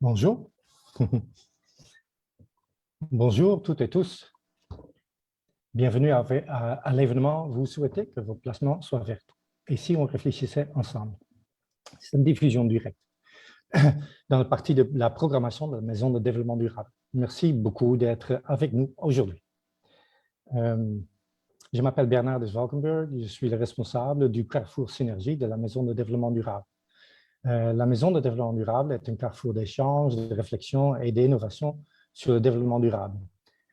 Bonjour. Bonjour toutes et tous. Bienvenue à l'événement. Vous souhaitez que vos placements soient verts. Et si on réfléchissait ensemble? C'est une diffusion directe dans la partie de la programmation de la Maison de développement durable. Merci beaucoup d'être avec nous aujourd'hui. Je m'appelle Bernard de Valkenburg. Je suis le responsable du Carrefour Synergie de la Maison de développement durable. La Maison de développement durable est un carrefour d'échange, de réflexion et d'innovation sur le développement durable.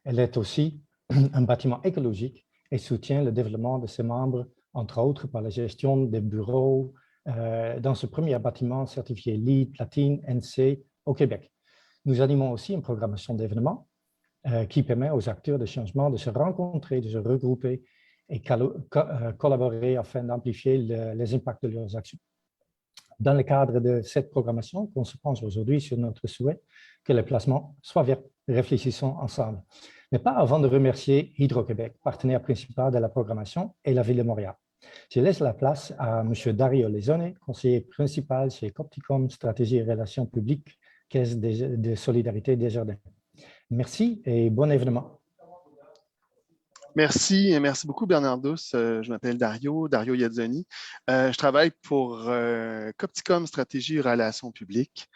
Elle est aussi un bâtiment écologique et soutient le développement de ses membres, entre autres par la gestion des bureaux dans ce premier bâtiment certifié LEED Platine NC au Québec. Nous animons aussi une programmation d'événements qui permet aux acteurs de changement de se rencontrer, de se regrouper et collaborer afin d'amplifier les impacts de leurs actions. Dans le cadre de cette programmation, on se penche aujourd'hui sur notre souhait que les placements soient verts. Réfléchissons ensemble. Mais pas avant de remercier Hydro-Québec, partenaire principal de la programmation, et la Ville de Montréal. Je laisse la place à M. Dario Lezone, conseiller principal chez Copticom Stratégie et Relations publiques, Caisse de solidarité Desjardins. Merci et bon événement. Merci beaucoup Bernardos. Je m'appelle Dario Iazzoni. Je travaille pour Copticom Stratégie et Relations publiques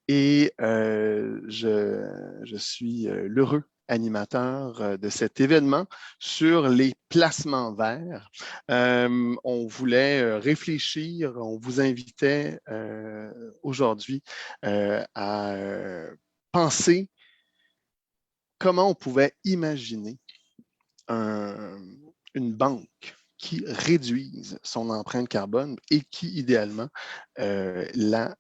et je suis l'heureux animateur de cet événement sur les placements verts. On voulait réfléchir, on vous invitait aujourd'hui à penser comment on pouvait imaginer une banque qui réduise son empreinte carbone et qui, idéalement, la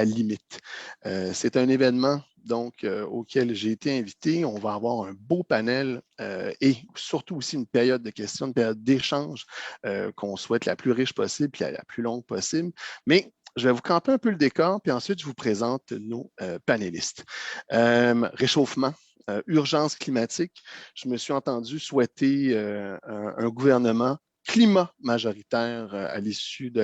limite. C'est un événement donc, auquel j'ai été invité. On va avoir un beau panel et surtout aussi une période de questions, une période d'échange qu'on souhaite la plus riche possible et la plus longue possible. Mais je vais vous camper un peu le décor, puis ensuite, je vous présente nos panélistes. Réchauffement. Urgence climatique, je me suis entendu souhaiter un gouvernement climat majoritaire à l'issue de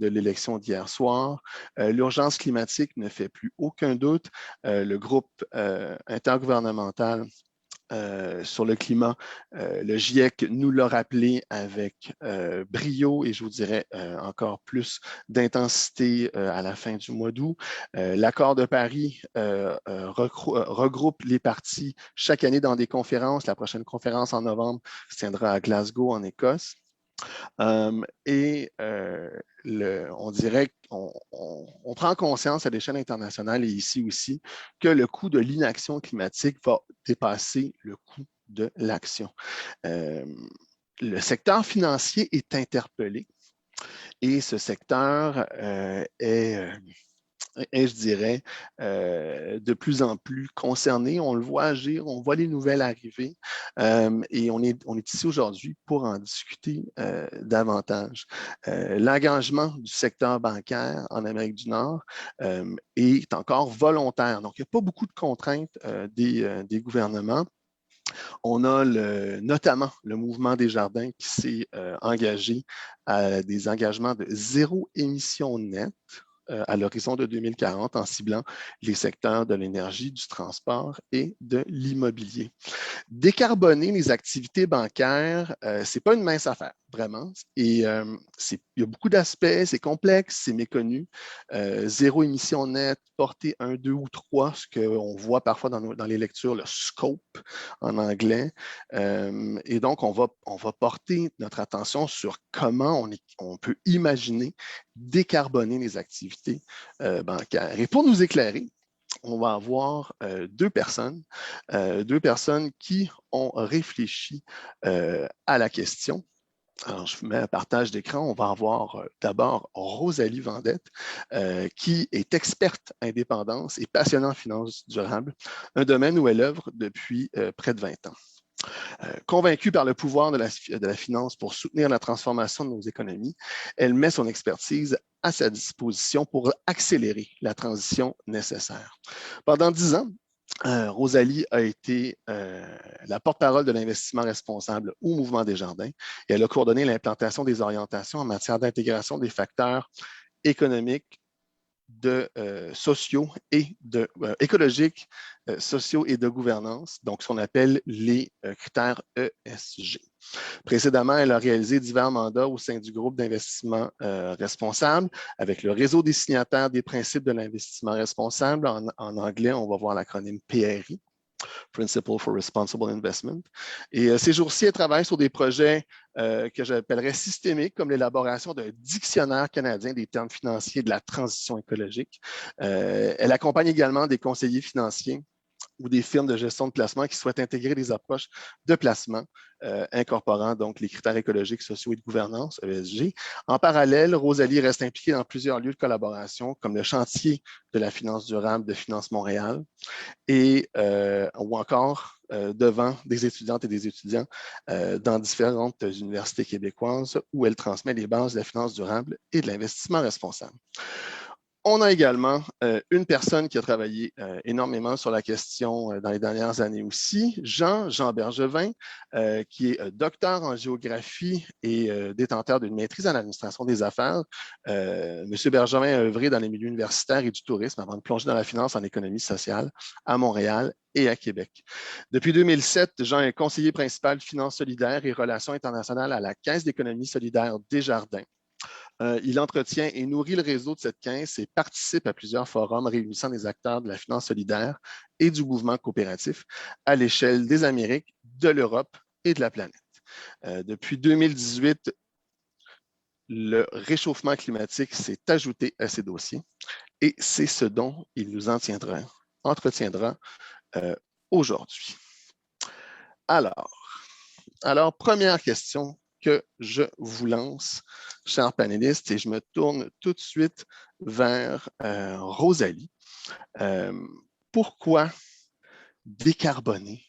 l'élection d'hier soir. L'urgence climatique ne fait plus aucun doute. Le groupe intergouvernemental sur le climat, le GIEC nous l'a rappelé avec brio et je vous dirais encore plus d'intensité à la fin du mois d'août. L'accord de Paris regroupe les parties chaque année dans des conférences. La prochaine conférence en novembre se tiendra à Glasgow, en Écosse. On dirait qu'on prend conscience à l'échelle internationale et ici aussi que le coût de l'inaction climatique va dépasser le coût de l'action. Le secteur financier est interpellé et ce secteur est, je dirais, de plus en plus concerné. On le voit agir, on voit les nouvelles arriver et on est ici aujourd'hui pour en discuter davantage. L'engagement du secteur bancaire en Amérique du Nord est encore volontaire. Donc, il n'y a pas beaucoup de contraintes des gouvernements. On a notamment le mouvement Desjardins qui s'est engagé à des engagements de zéro émission nette à l'horizon de 2040 en ciblant les secteurs de l'énergie, du transport et de l'immobilier. Décarboner les activités bancaires, ce n'est pas une mince affaire, vraiment. Et il y a beaucoup d'aspects, c'est complexe, c'est méconnu. Zéro émission nette, portée 1, 2 ou 3, ce qu'on voit parfois dans les lectures, le scope en anglais. Et donc, on va porter notre attention sur comment on peut imaginer décarboner les activités bancaires. Et pour nous éclairer, on va avoir deux personnes qui ont réfléchi à la question. Alors, je vous mets un partage d'écran. On va avoir d'abord Rosalie Vendette, qui est experte indépendance et passionnée en finances durables, un domaine où elle œuvre depuis près de 20 ans. Convaincue par le pouvoir de la finance pour soutenir la transformation de nos économies, elle met son expertise à sa disposition pour accélérer la transition nécessaire. Pendant 10 ans, Rosalie a été la porte-parole de l'investissement responsable au Mouvement Desjardins et elle a coordonné l'implantation des orientations en matière d'intégration des facteurs économiques sociaux et écologiques, sociaux et de gouvernance, donc ce qu'on appelle les critères ESG. Précédemment, elle a réalisé divers mandats au sein du groupe d'investissement responsable avec le réseau des signataires des principes de l'investissement responsable. En anglais, on va voir l'acronyme PRI. Principle for Responsible Investment. Et ces jours-ci, elle travaille sur des projets que j'appellerais systémiques, comme l'élaboration d'un dictionnaire canadien des termes financiers de la transition écologique. Elle accompagne également des conseillers financiers ou des firmes de gestion de placement qui souhaitent intégrer des approches de placement incorporant donc les critères écologiques, sociaux et de gouvernance, ESG. En parallèle, Rosalie reste impliquée dans plusieurs lieux de collaboration, comme le chantier de la finance durable de Finance Montréal ou encore devant des étudiantes et des étudiants dans différentes universités québécoises où elle transmet les bases de la finance durable et de l'investissement responsable. On a également une personne qui a travaillé énormément sur la question dans les dernières années aussi, Jean Bergevin, qui est docteur en géographie et détenteur d'une maîtrise en administration des affaires. Monsieur Bergevin a œuvré dans les milieux universitaires et du tourisme avant de plonger dans la finance en économie sociale à Montréal et à Québec. Depuis 2007, Jean est conseiller principal de finances solidaires et relations internationales à la Caisse d'économie solidaire Desjardins. Il entretient et nourrit le réseau de cette caisse et participe à plusieurs forums réunissant des acteurs de la finance solidaire et du mouvement coopératif à l'échelle des Amériques, de l'Europe et de la planète. Depuis 2018, le réchauffement climatique s'est ajouté à ces dossiers et c'est ce dont il nous entretiendra aujourd'hui. Alors, première question que je vous lance, chers panélistes, et je me tourne tout de suite vers Rosalie. Pourquoi décarboner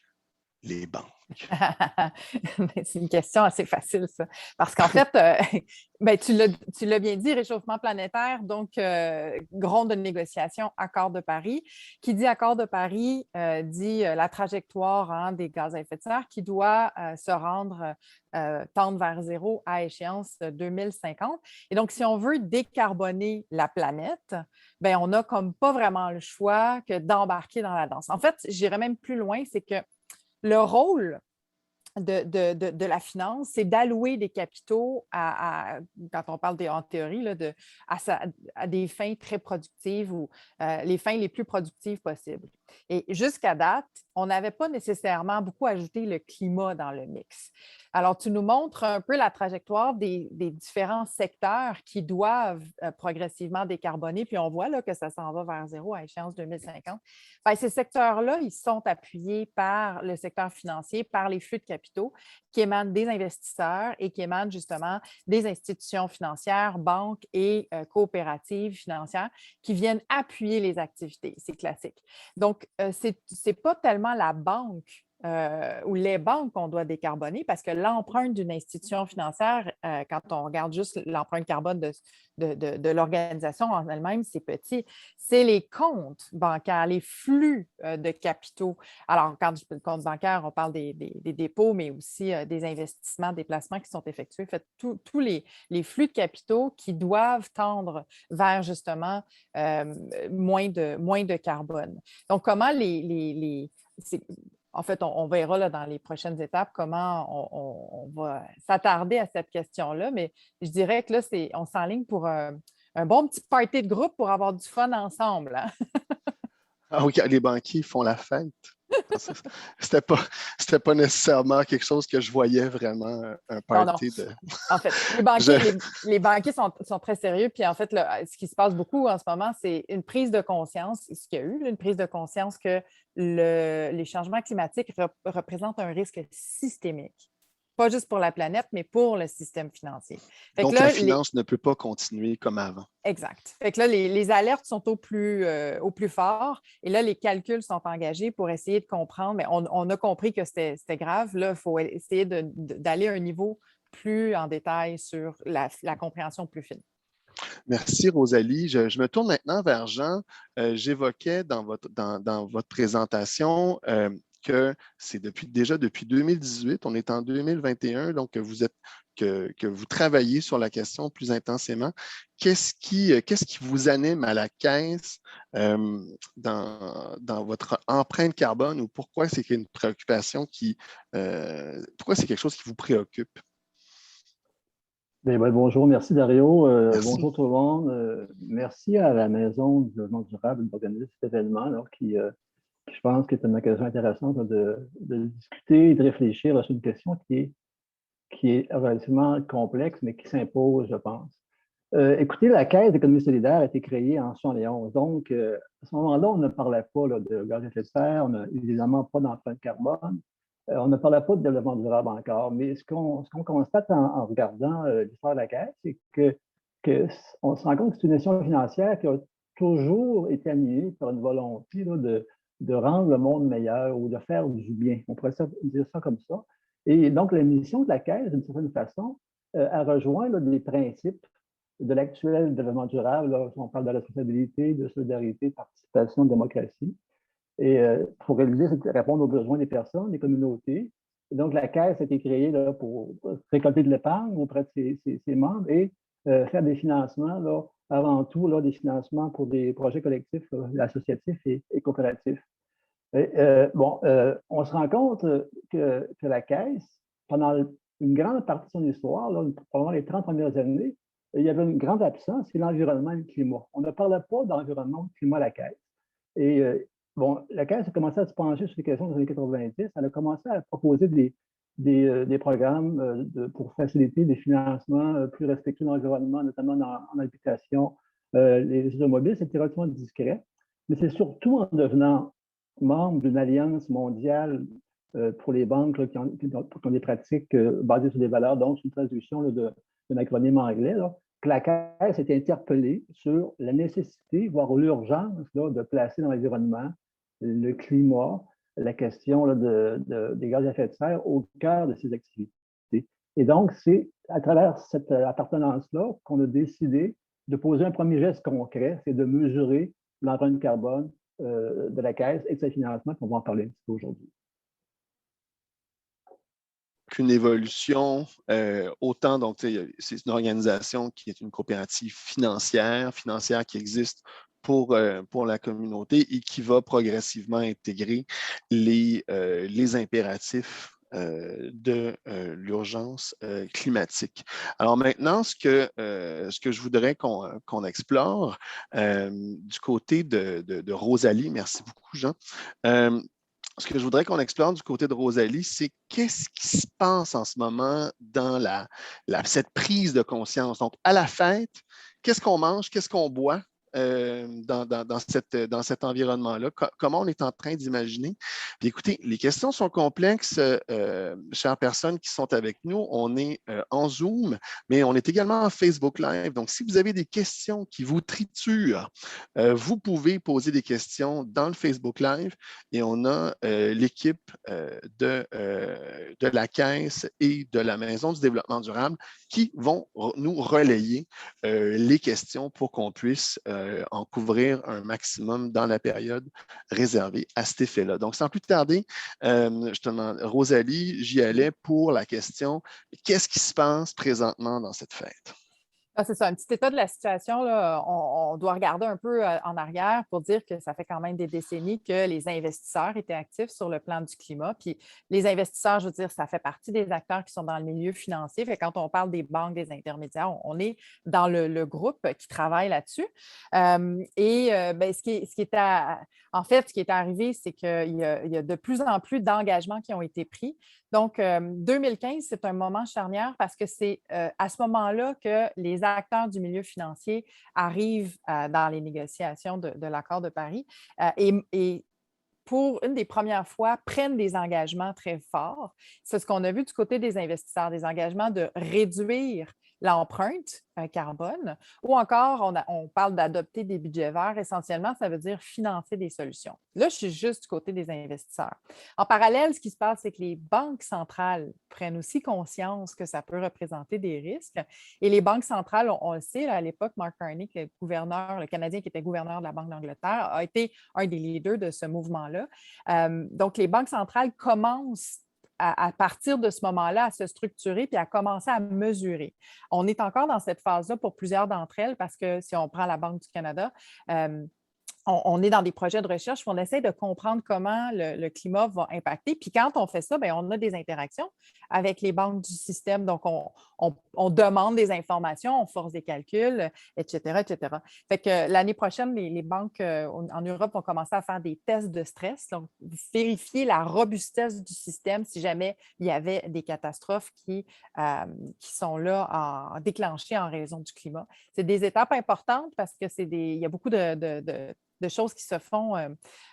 les banques? C'est une question assez facile, ça. Parce qu'en fait, tu l'as bien dit, réchauffement planétaire, donc ronde de négociation, accord de Paris. Qui dit accord de Paris dit la trajectoire des gaz à effet de serre qui doit tendre vers zéro à échéance 2050. Et donc, si on veut décarboner la planète, ben, on n'a comme pas vraiment le choix que d'embarquer dans la danse. En fait, j'irais même plus loin, c'est que le rôle de la finance, c'est d'allouer des capitaux quand on parle en théorie, là, à des fins très productives ou les fins les plus productives possibles. Et jusqu'à date, on n'avait pas nécessairement beaucoup ajouté le climat dans le mix. Alors, tu nous montres un peu la trajectoire des différents secteurs qui doivent progressivement décarboner, puis on voit là, que ça s'en va vers zéro à échéance 2050. Bien, ces secteurs-là, ils sont appuyés par le secteur financier, par les flux de capitaux qui émanent des investisseurs et qui émanent justement des institutions financières, banques et coopératives financières qui viennent appuyer les activités. C'est classique. Donc, ce n'est pas tellement la banque ou les banques qu'on doit décarboner parce que l'empreinte d'une institution financière, quand on regarde juste l'empreinte carbone de l'organisation en elle-même, c'est petit. C'est les comptes bancaires, les flux de capitaux. Alors, quand je parle de compte bancaire, on parle des dépôts, mais aussi des investissements, des placements qui sont effectués. Fait, tous les flux de capitaux qui doivent tendre vers justement moins de carbone. Donc, comment en fait, on verra là, dans les prochaines étapes comment on va s'attarder à cette question-là, mais je dirais que là, on s'enligne pour un bon petit party de groupe pour avoir du fun ensemble. Hein? Ah oui, les banquiers font la fête. C'était pas nécessairement quelque chose que je voyais vraiment, un party Non. de... En fait, les banquiers sont très sérieux. Puis en fait, là, ce qui se passe beaucoup en ce moment, c'est une prise de conscience, ce qu'il y a eu, une prise de conscience que les changements climatiques représentent un risque systémique. Pas juste pour la planète, mais pour le système financier. Donc, la finance ne peut pas continuer comme avant. Exact. Fait que là, les alertes sont au plus fort et là, les calculs sont engagés pour essayer de comprendre. Mais on a compris que c'était grave. Là, il faut essayer d'aller à un niveau plus en détail sur la compréhension plus fine. Merci, Rosalie. Je me tourne maintenant vers Jean. J'évoquais dans votre présentation que c'est depuis 2018, on est en 2021, donc vous êtes que vous travaillez sur la question plus intensément. Qu'est-ce qui vous anime à la Caisse dans votre empreinte carbone ou pourquoi c'est une préoccupation pourquoi c'est quelque chose qui vous préoccupe? Bien, bonjour, merci Dario. Merci. Bonjour tout le monde. Merci à la Maison du Développement durable d'organiser cet événement là, qui, je pense, est une occasion intéressante là, de discuter et de réfléchir là, sur une question qui est relativement complexe, mais qui s'impose, je pense. Écoutez, la Caisse d'économie solidaire a été créée en 1971. Donc, à ce moment-là, on ne parlait pas là, de gaz à effet de serre, on n'a évidemment pas d'empreinte carbone. On ne parlait pas de développement durable encore, mais ce qu'on constate en regardant l'histoire de la Caisse, c'est qu'on se rend compte que c'est une institution financière qui a toujours été animée par une volonté là, de rendre le monde meilleur ou de faire du bien. On pourrait dire ça comme ça. Et donc, la mission de la Caisse, d'une certaine façon, a rejoint là, des principes de l'actuel développement durable. Là, on parle de responsabilité, de solidarité, de participation, de démocratie. Et pour répondre aux besoins des personnes, des communautés. Et donc, la Caisse a été créée là, pour récolter de l'épargne auprès de ses membres et faire des financements, là, avant tout, là, des financements pour des projets collectifs, associatifs et coopératifs. Et, on se rend compte que la Caisse, pendant une grande partie de son histoire, là, pendant les 30 premières années, il y avait une grande absence, c'est l'environnement et le climat. On ne parlait pas d'environnement ou de climat à la Caisse. Et la Caisse a commencé à se pencher sur les questions dans les années 90. Elle a commencé à proposer des programmes pour faciliter des financements plus respectueux de l'environnement, notamment en habitation. Les automobiles, c'était relativement discret. Mais c'est surtout en devenant membre d'une alliance mondiale pour les banques là, qui ont des pratiques basées sur des valeurs, donc une traduction d'un acronyme anglais, là, que la Caisse est interpellée sur la nécessité, voire l'urgence de placer dans l'environnement le climat, la question là, des gaz à effet de serre au cœur de ses activités. Et donc, c'est à travers cette appartenance-là qu'on a décidé de poser un premier geste concret, c'est de mesurer l'empreinte carbone de la Caisse et de ses financements, qu'on va en parler un petit peu aujourd'hui. Qu'une évolution, autant, donc, c'est une organisation qui est une coopérative financière qui existe pour la communauté et qui va progressivement intégrer les impératifs de l'urgence climatique. Alors maintenant, ce que je voudrais qu'on explore du côté de Rosalie, merci beaucoup Jean, ce que je voudrais qu'on explore du côté de Rosalie, c'est qu'est-ce qui se passe en ce moment dans cette prise de conscience. Donc, à la fête, qu'est-ce qu'on mange, qu'est-ce qu'on boit dans cet environnement-là? Comment on est en train d'imaginer? Puis écoutez, les questions sont complexes, chères personnes qui sont avec nous. On est en Zoom, mais on est également en Facebook Live. Donc, si vous avez des questions qui vous triturent, vous pouvez poser des questions dans le Facebook Live et on a l'équipe de la Caisse et de la Maison du développement durable qui vont nous relayer les questions pour qu'on puisse en couvrir un maximum dans la période réservée à cet effet-là. Donc, sans plus tarder, je te demande, Rosalie, j'y allais pour la question, qu'est-ce qui se passe présentement dans cette fête? Ah, c'est ça, un petit état de la situation. Là, on doit regarder un peu en arrière pour dire que ça fait quand même des décennies que les investisseurs étaient actifs sur le plan du climat. Puis les investisseurs, je veux dire, ça fait partie des acteurs qui sont dans le milieu financier. Fait quand on parle des banques, des intermédiaires, on est dans le groupe qui travaille là-dessus. Ce qui est en fait, ce qui est arrivé, c'est qu'il y a de plus en plus d'engagements qui ont été pris. Donc, 2015, c'est un moment charnière parce que c'est à ce moment-là que les acteurs du milieu financier arrivent dans les négociations de l'accord de Paris et pour une des premières fois, prennent des engagements très forts. C'est ce qu'on a vu du côté des investisseurs, des engagements de réduire l'empreinte carbone, ou encore on parle d'adopter des budgets verts. Essentiellement, ça veut dire financer des solutions. Là, je suis juste du côté des investisseurs. En parallèle, ce qui se passe, c'est que les banques centrales prennent aussi conscience que ça peut représenter des risques. Et les banques centrales, on le sait, à l'époque, Mark Carney, le Canadien qui était gouverneur de la Banque d'Angleterre, a été un des leaders de ce mouvement-là. Donc, les banques centrales commencent à partir de ce moment-là, à se structurer puis à commencer à mesurer. On est encore dans cette phase-là pour plusieurs d'entre elles parce que si on prend la Banque du Canada, on est dans des projets de recherche où on essaie de comprendre comment le climat va impacter. Puis quand on fait ça, bien, on a des interactions avec les banques du système. Donc, on demande des informations, on force des calculs, etc., etc. Fait que l'année prochaine, les banques en Europe vont commencer à faire des tests de stress, donc vérifier la robustesse du système si jamais il y avait des catastrophes qui sont là déclenchées en raison du climat. C'est des étapes importantes parce que il y a beaucoup de choses qui se font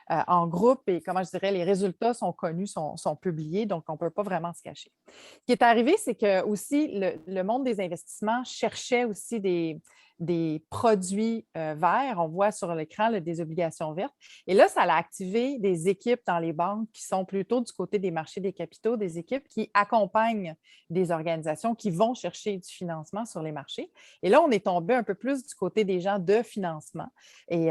en groupe et, comment je dirais, les résultats sont connus, sont publiés, donc on ne peut pas vraiment se cacher. Ce qui est arrivé, c'est que aussi le monde des investissements cherchait aussi des produits verts. On voit sur l'écran des obligations vertes. Et là, ça a activé des équipes dans les banques qui sont plutôt du côté des marchés des capitaux, des équipes qui accompagnent des organisations qui vont chercher du financement sur les marchés. Et là, on est tombé un peu plus du côté des gens de financement. Et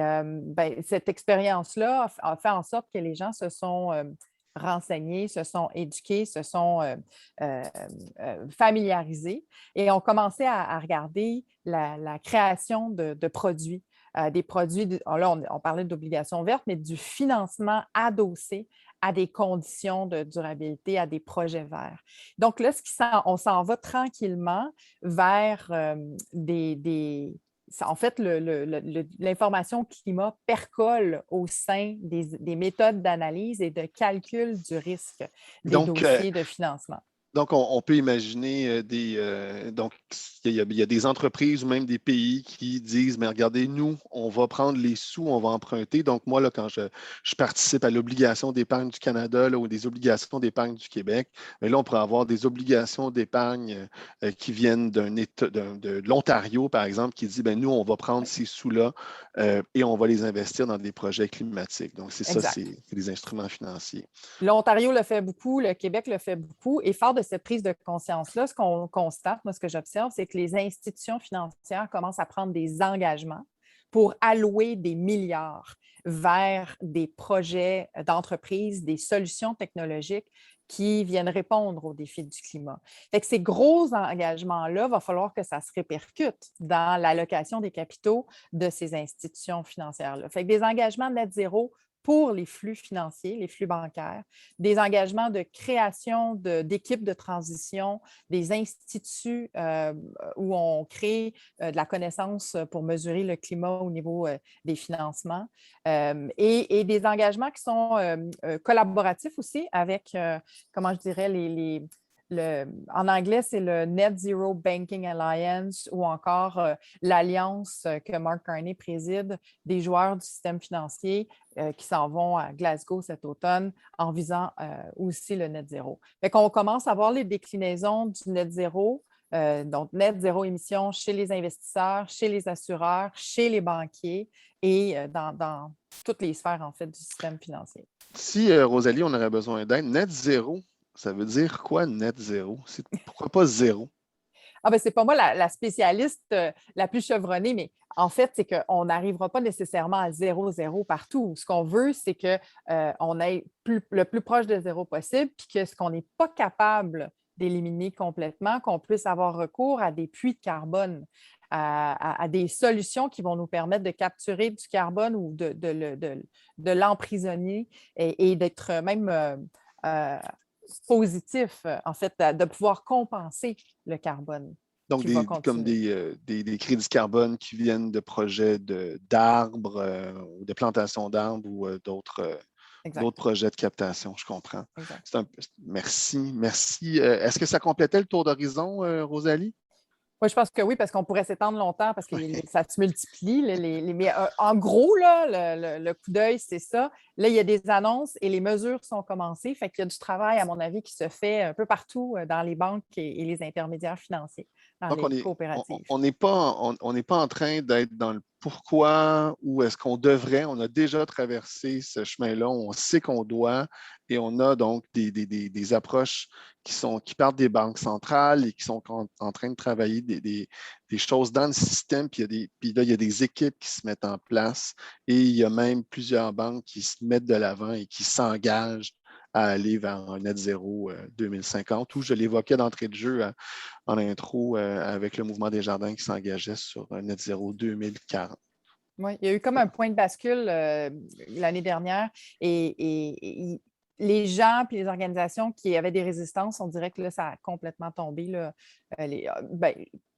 cette expérience-là a fait en sorte que les gens se sont renseignés, se sont éduqués, se sont familiarisés et ont commencé à regarder la création de produits. Des produits, là, on parlait d'obligations vertes, mais du financement adossé à des conditions de durabilité, à des projets verts. Donc là, on s'en va tranquillement vers en fait, l'information climat percole au sein des méthodes d'analyse et de calcul du risque des dossiers de financement. Donc, on peut imaginer donc, il y a des entreprises ou même des pays qui disent, mais regardez, nous, on va prendre les sous, on va emprunter. Donc, moi, là, quand je participe à l'obligation d'épargne du Canada là, ou des obligations d'épargne du Québec, mais là, on pourrait avoir des obligations d'épargne qui viennent d'un État, de l'Ontario, par exemple, qui dit, bien, nous, on va prendre ces sous-là et on va les investir dans des projets climatiques. Donc, c'est ça, c'est des instruments financiers. L'Ontario le fait beaucoup, le Québec le fait beaucoup. Et fort de cette prise de conscience-là, ce qu'on constate, moi, ce que j'observe, c'est que les institutions financières commencent à prendre des engagements pour allouer des milliards vers des projets d'entreprise, des solutions technologiques qui viennent répondre aux défis du climat. Fait que ces gros engagements-là, il va falloir que ça se répercute dans l'allocation des capitaux de ces institutions financières-là. Fait que des engagements net zéro pour les flux financiers, les flux bancaires, des engagements de création d'équipes de transition, des instituts où on crée de la connaissance pour mesurer le climat au niveau des financements et des engagements qui sont collaboratifs aussi avec, comment je dirais, en anglais, c'est le Net Zero Banking Alliance ou encore l'alliance que Mark Carney préside des joueurs du système financier qui s'en vont à Glasgow cet automne en visant aussi le net zéro. Fait qu'on commence à voir les déclinaisons du net zéro, donc net zéro émission chez les investisseurs, chez les assureurs, chez les banquiers et dans toutes les sphères en fait du système financier. Si, Rosalie, on aurait besoin d'aide, net zéro, ça veut dire quoi, net zéro? Pourquoi pas zéro? Ah ben, c'est pas moi la spécialiste la plus chevronnée, mais en fait, c'est qu'on n'arrivera pas nécessairement à 0,0 partout. Ce qu'on veut, c'est qu'on aille le plus proche de zéro possible, puis que ce qu'on n'est pas capable d'éliminer complètement, qu'on puisse avoir recours à des puits de carbone, à des solutions qui vont nous permettre de capturer du carbone ou de l'emprisonner et d'être même positif, en fait, de pouvoir compenser le carbone. Donc, comme des crédits carbone qui viennent de projets d'arbres ou de plantation d'arbres ou d'autres projets de captation, je comprends. Merci. Est-ce que ça complétait le tour d'horizon, Rosalie? Moi, je pense que oui, parce qu'on pourrait s'étendre longtemps parce que ça se multiplie. Mais en gros, là, le coup d'œil, c'est ça. Là, il y a des annonces et les mesures sont commencées. Fait qu'il y a du travail, à mon avis, qui se fait un peu partout dans les banques et les intermédiaires financiers, dans les coopératives. On n'est pas en train d'être dans le pourquoi ou est-ce qu'on devrait. On a déjà traversé ce chemin-là. On sait qu'on doit et on a donc des approches qui partent des banques centrales et qui sont en train de travailler des choses dans le système. Puis là, il y a des équipes qui se mettent en place et il y a même plusieurs banques qui se mettent de l'avant et qui s'engagent à aller vers un net zéro 2050, où je l'évoquais d'entrée de jeu en intro avec le Mouvement des Jardins qui s'engageait sur un net zéro 2040. Oui, il y a eu comme un point de bascule l'année dernière et les gens et les organisations qui avaient des résistances, on dirait que là, ça a complètement tombé. Là.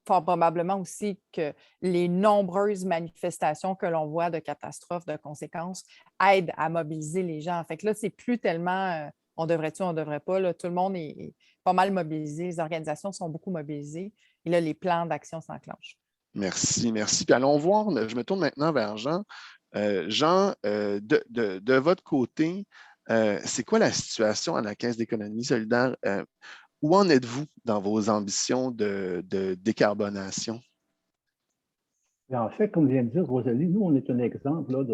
Fort probablement aussi que les nombreuses manifestations que l'on voit de catastrophes, de conséquences, aident à mobiliser les gens. Fait que là, c'est plus tellement on devrait-tu, on ne devrait pas. Là, tout le monde est pas mal mobilisé. Les organisations sont beaucoup mobilisées. Et là, les plans d'action s'enclenchent. Merci, merci. Puis allons voir, je me tourne maintenant vers Jean. Jean, de votre côté, c'est quoi la situation à la Caisse d'économie solidaire? Où en êtes-vous dans vos ambitions de décarbonation? En fait, comme vient de dire Rosalie, nous, on est un exemple là,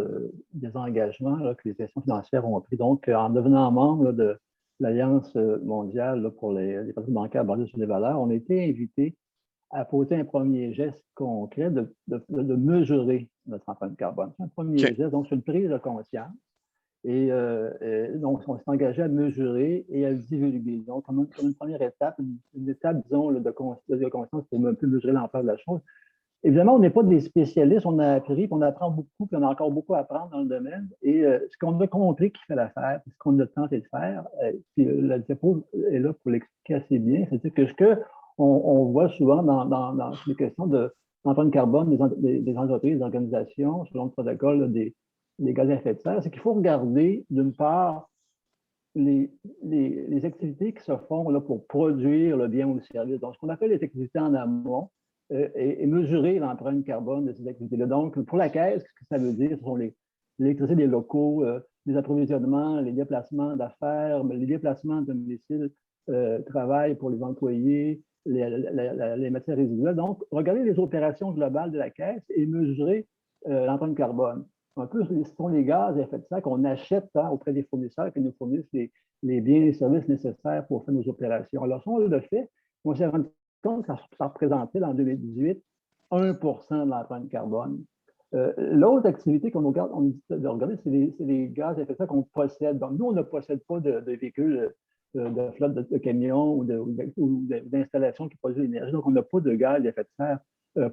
des engagements là, que les institutions financières ont pris. Donc, en devenant membre là, de l'Alliance mondiale là, pour les pratiques bancaires basées sur les valeurs, on a été invité à poser un premier geste concret de mesurer notre empreinte carbone. C'est un premier geste, donc c'est une prise de conscience. Et donc, on s'est engagé à mesurer et à le divulguer. Donc, comme une première étape, une étape, disons, de conscience pour un peu mesurer l'ampleur de la chose. Évidemment, on n'est pas des spécialistes, on a appris, on apprend beaucoup, puis on a encore beaucoup à apprendre dans le domaine. Et ce qu'on a compris qui fait l'affaire, ce qu'on a tenté de faire, puis la diapo est là pour l'expliquer assez bien, c'est-à-dire que ce qu'on voit souvent dans les questions d'empreinte carbone des entreprises, des organisations, selon le protocole là, des gaz à effet de serre, c'est qu'il faut regarder, d'une part, les activités qui se font là, pour produire le bien ou le service. Donc, ce qu'on appelle les activités en amont, et mesurer l'empreinte carbone de ces activités-là. Donc, pour la Caisse, ce que ça veut dire, ce sont l'électricité des locaux, les approvisionnements, les déplacements d'affaires, les déplacements de domicile, travail pour les employés, les matières résiduelles. Donc, regarder les opérations globales de la Caisse et mesurer l'empreinte carbone. Un peu, ce sont les gaz à effet de serre qu'on achète auprès des fournisseurs qui nous fournissent les biens et services nécessaires pour faire nos opérations. Alors, si on le fait, on s'est rendu compte que ça représentait en 2018 1 de l'empreinte carbone. L'autre activité qu'on on dit de regarder, c'est les gaz à effet de serre qu'on possède. Donc, nous, on ne possède pas de véhicules, de flotte de camions ou d'installations qui produisent l'énergie. Donc, on n'a pas de gaz à effet de serre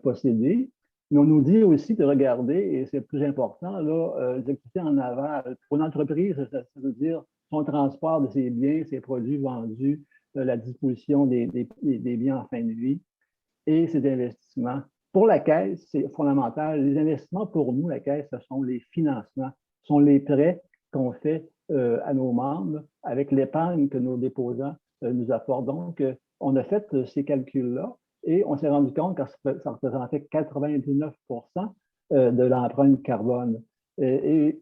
possédés. Mais on nous dit aussi de regarder, et c'est le plus important, là, les activités en aval. Pour une entreprise, ça veut dire son transport de ses biens, ses produits vendus, la disposition des biens en fin de vie et ses investissements. Pour la Caisse, c'est fondamental. Les investissements pour nous, la Caisse, ce sont les financements, ce sont les prêts qu'on fait à nos membres avec l'épargne que nos déposants nous apportent. Donc, on a fait ces calculs-là et on s'est rendu compte que ça représentait 99 de l'empreinte carbone. Et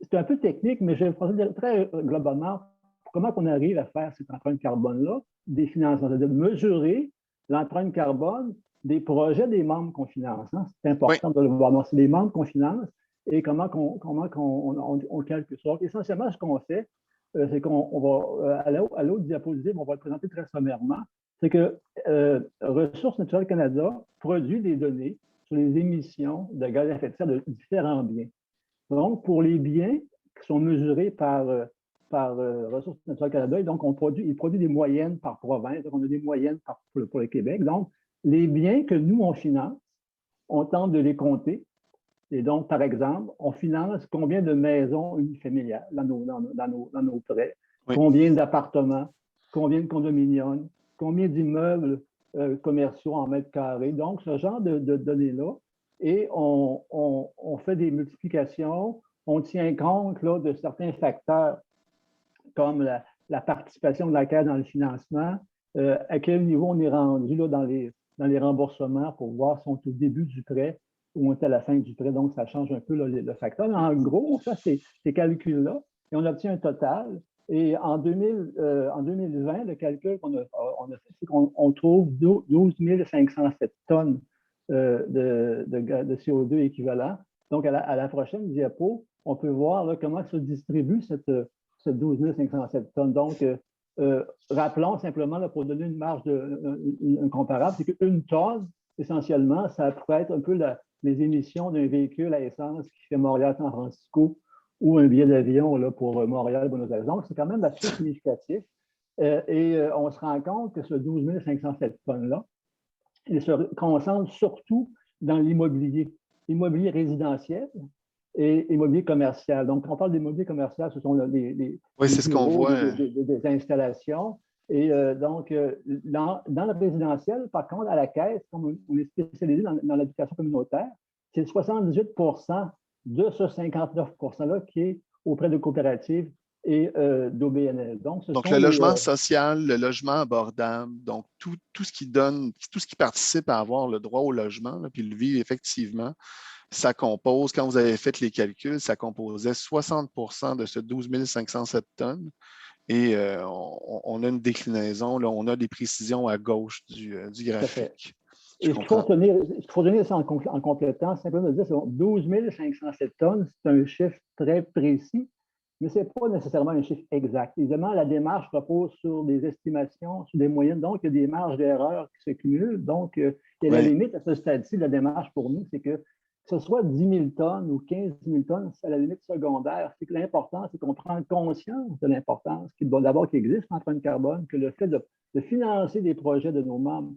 c'est un peu technique, mais je vais vous dire très globalement comment on arrive à faire cette empreinte carbone-là, des financements, c'est-à-dire mesurer l'empreinte carbone des projets des membres qu'on finance. Hein. C'est important de le voir. Donc, c'est les membres qu'on finance et comment on calcule ça. Donc, essentiellement, ce qu'on fait, c'est qu'on va, à l'autre diapositive, on va le présenter très sommairement, c'est que Ressources naturelles Canada produit des données sur les émissions de gaz à effet de serre de différents biens. Donc, pour les biens qui sont mesurés par Ressources naturelles Canada, et donc il produit des moyennes par province, donc on a des moyennes pour le Québec. Donc, les biens que nous, on finance, on tente de les compter. Et donc, par exemple, on finance combien de maisons unifamiliales dans nos prêts, combien d'appartements, combien de condominiums, combien d'immeubles commerciaux en mètres carrés. Donc, ce genre de données-là. Et on fait des multiplications, on tient compte là, de certains facteurs comme la participation de la Caisse dans le financement, à quel niveau on est rendu là, dans les remboursements pour voir si on est au début du prêt ou on est à la fin du prêt. Donc, ça change un peu là, le facteur. Mais en gros, on fait ces calculs-là et on obtient un total. Et en 2020, le calcul qu'on a fait, c'est qu'on trouve 12 507 tonnes de CO2 équivalent. Donc, à la prochaine diapo, on peut voir là, comment se distribue cette 12 507 tonnes. Donc, rappelons simplement, là, pour donner une marge un comparable, c'est qu'une tonne, essentiellement, ça pourrait être un peu les émissions d'un véhicule à essence qui fait Montréal-San Francisco ou un billet d'avion là, pour Montréal, Buenos Aires. Donc, c'est quand même assez significatif. On se rend compte que ce 12 507 tonnes-là, il se concentre surtout dans l'immobilier résidentiel et immobilier commercial. Donc, quand on parle d'immobilier commercial, ce sont les c'est ce qu'on bureaux, voit. des installations. Et donc, dans le résidentiel, par contre, à la Caisse, comme on est spécialisé dans l'habitation communautaire, c'est 78 de ce 59 %-là qui est auprès de coopératives et d'OBNL. Donc, le logement social, le logement abordable, donc tout ce qui donne, tout ce qui participe à avoir le droit au logement, là, puis le vivre effectivement, ça compose, quand vous avez fait les calculs, ça composait 60 % de ce 12 507 tonnes. Et on a une déclinaison, là, on a des précisions à gauche du graphique. Et ce qu'il faut donner ça en complétant, simplement dire que 12 507 tonnes, c'est un chiffre très précis, mais ce n'est pas nécessairement un chiffre exact. Évidemment, la démarche repose sur des estimations, sur des moyennes, donc il y a des marges d'erreur qui se cumulent. Donc, la limite à ce stade-ci de la démarche pour nous, c'est que ce soit 10 000 tonnes ou 15 000 tonnes, c'est à la limite secondaire. C'est que l'important, c'est qu'on prend conscience de l'importance d'abord qu'il existe l'empreinte carbone, que le fait de financer des projets de nos membres,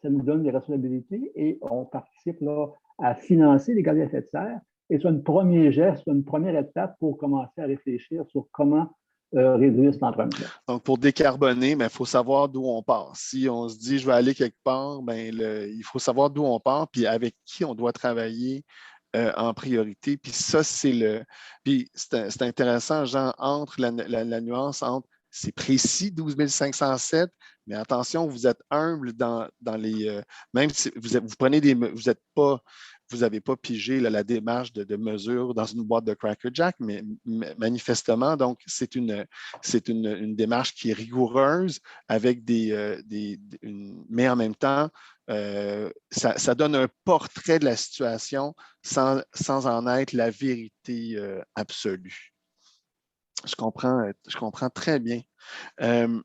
ça nous donne des responsabilités et on participe là, à financer les gaz à effet de serre. Et c'est un premier geste, une première étape pour commencer à réfléchir sur comment réduire cette empreinte. Donc, pour décarboner, il faut savoir d'où on part. Si on se dit, je vais aller quelque part, il faut savoir d'où on part, puis avec qui on doit travailler en priorité. Puis ça, Puis c'est intéressant, Jean, entre la nuance entre c'est précis, 12 507, mais attention, vous êtes humble dans les... même si vous prenez vous n'êtes pas... Vous n'avez pas pigé là, la démarche de mesure dans une boîte de Cracker Jack, mais manifestement, donc, c'est une démarche qui est rigoureuse avec mais en même temps, ça donne un portrait de la situation sans en être la vérité absolue. Je comprends très bien. Je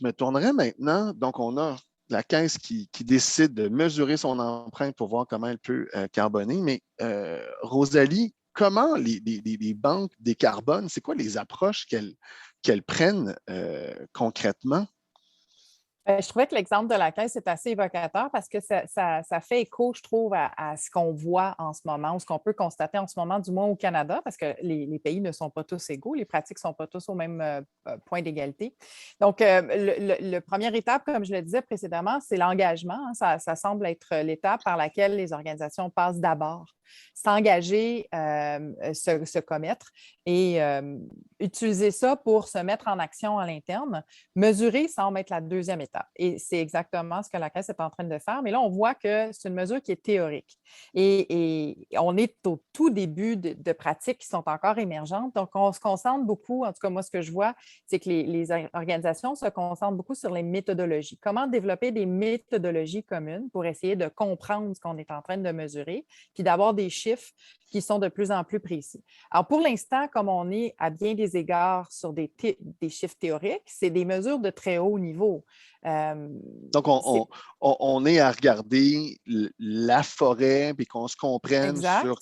me tournerai maintenant, donc on a la Caisse qui décide de mesurer son empreinte pour voir comment elle peut carboner. Mais Rosalie, comment les banques décarbonent? C'est quoi les approches qu'elles prennent concrètement? Je trouvais que l'exemple de la Caisse est assez évocateur parce que ça fait écho, je trouve, à ce qu'on voit en ce moment ou ce qu'on peut constater en ce moment, du moins au Canada, parce que les pays ne sont pas tous égaux, les pratiques ne sont pas tous au même point d'égalité. Donc, la première étape, comme je le disais précédemment, c'est l'engagement. Ça semble être l'étape par laquelle les organisations passent d'abord. S'engager, se commettre et utiliser ça pour se mettre en action à l'interne. Mesurer semble être la deuxième étape. Et c'est exactement ce que la Caisse est en train de faire. Mais là, on voit que c'est une mesure qui est théorique. Et on est au tout début de pratiques qui sont encore émergentes. Donc, on se concentre beaucoup, en tout cas, moi, ce que je vois, c'est que les organisations se concentrent beaucoup sur les méthodologies. Comment développer des méthodologies communes pour essayer de comprendre ce qu'on est en train de mesurer, puis d'avoir des chiffres qui sont de plus en plus précis. Alors, pour l'instant, comme on est à bien des égards sur des chiffres théoriques, c'est des mesures de très haut niveau. Donc, on est à regarder la forêt, puis qu'on se comprenne sur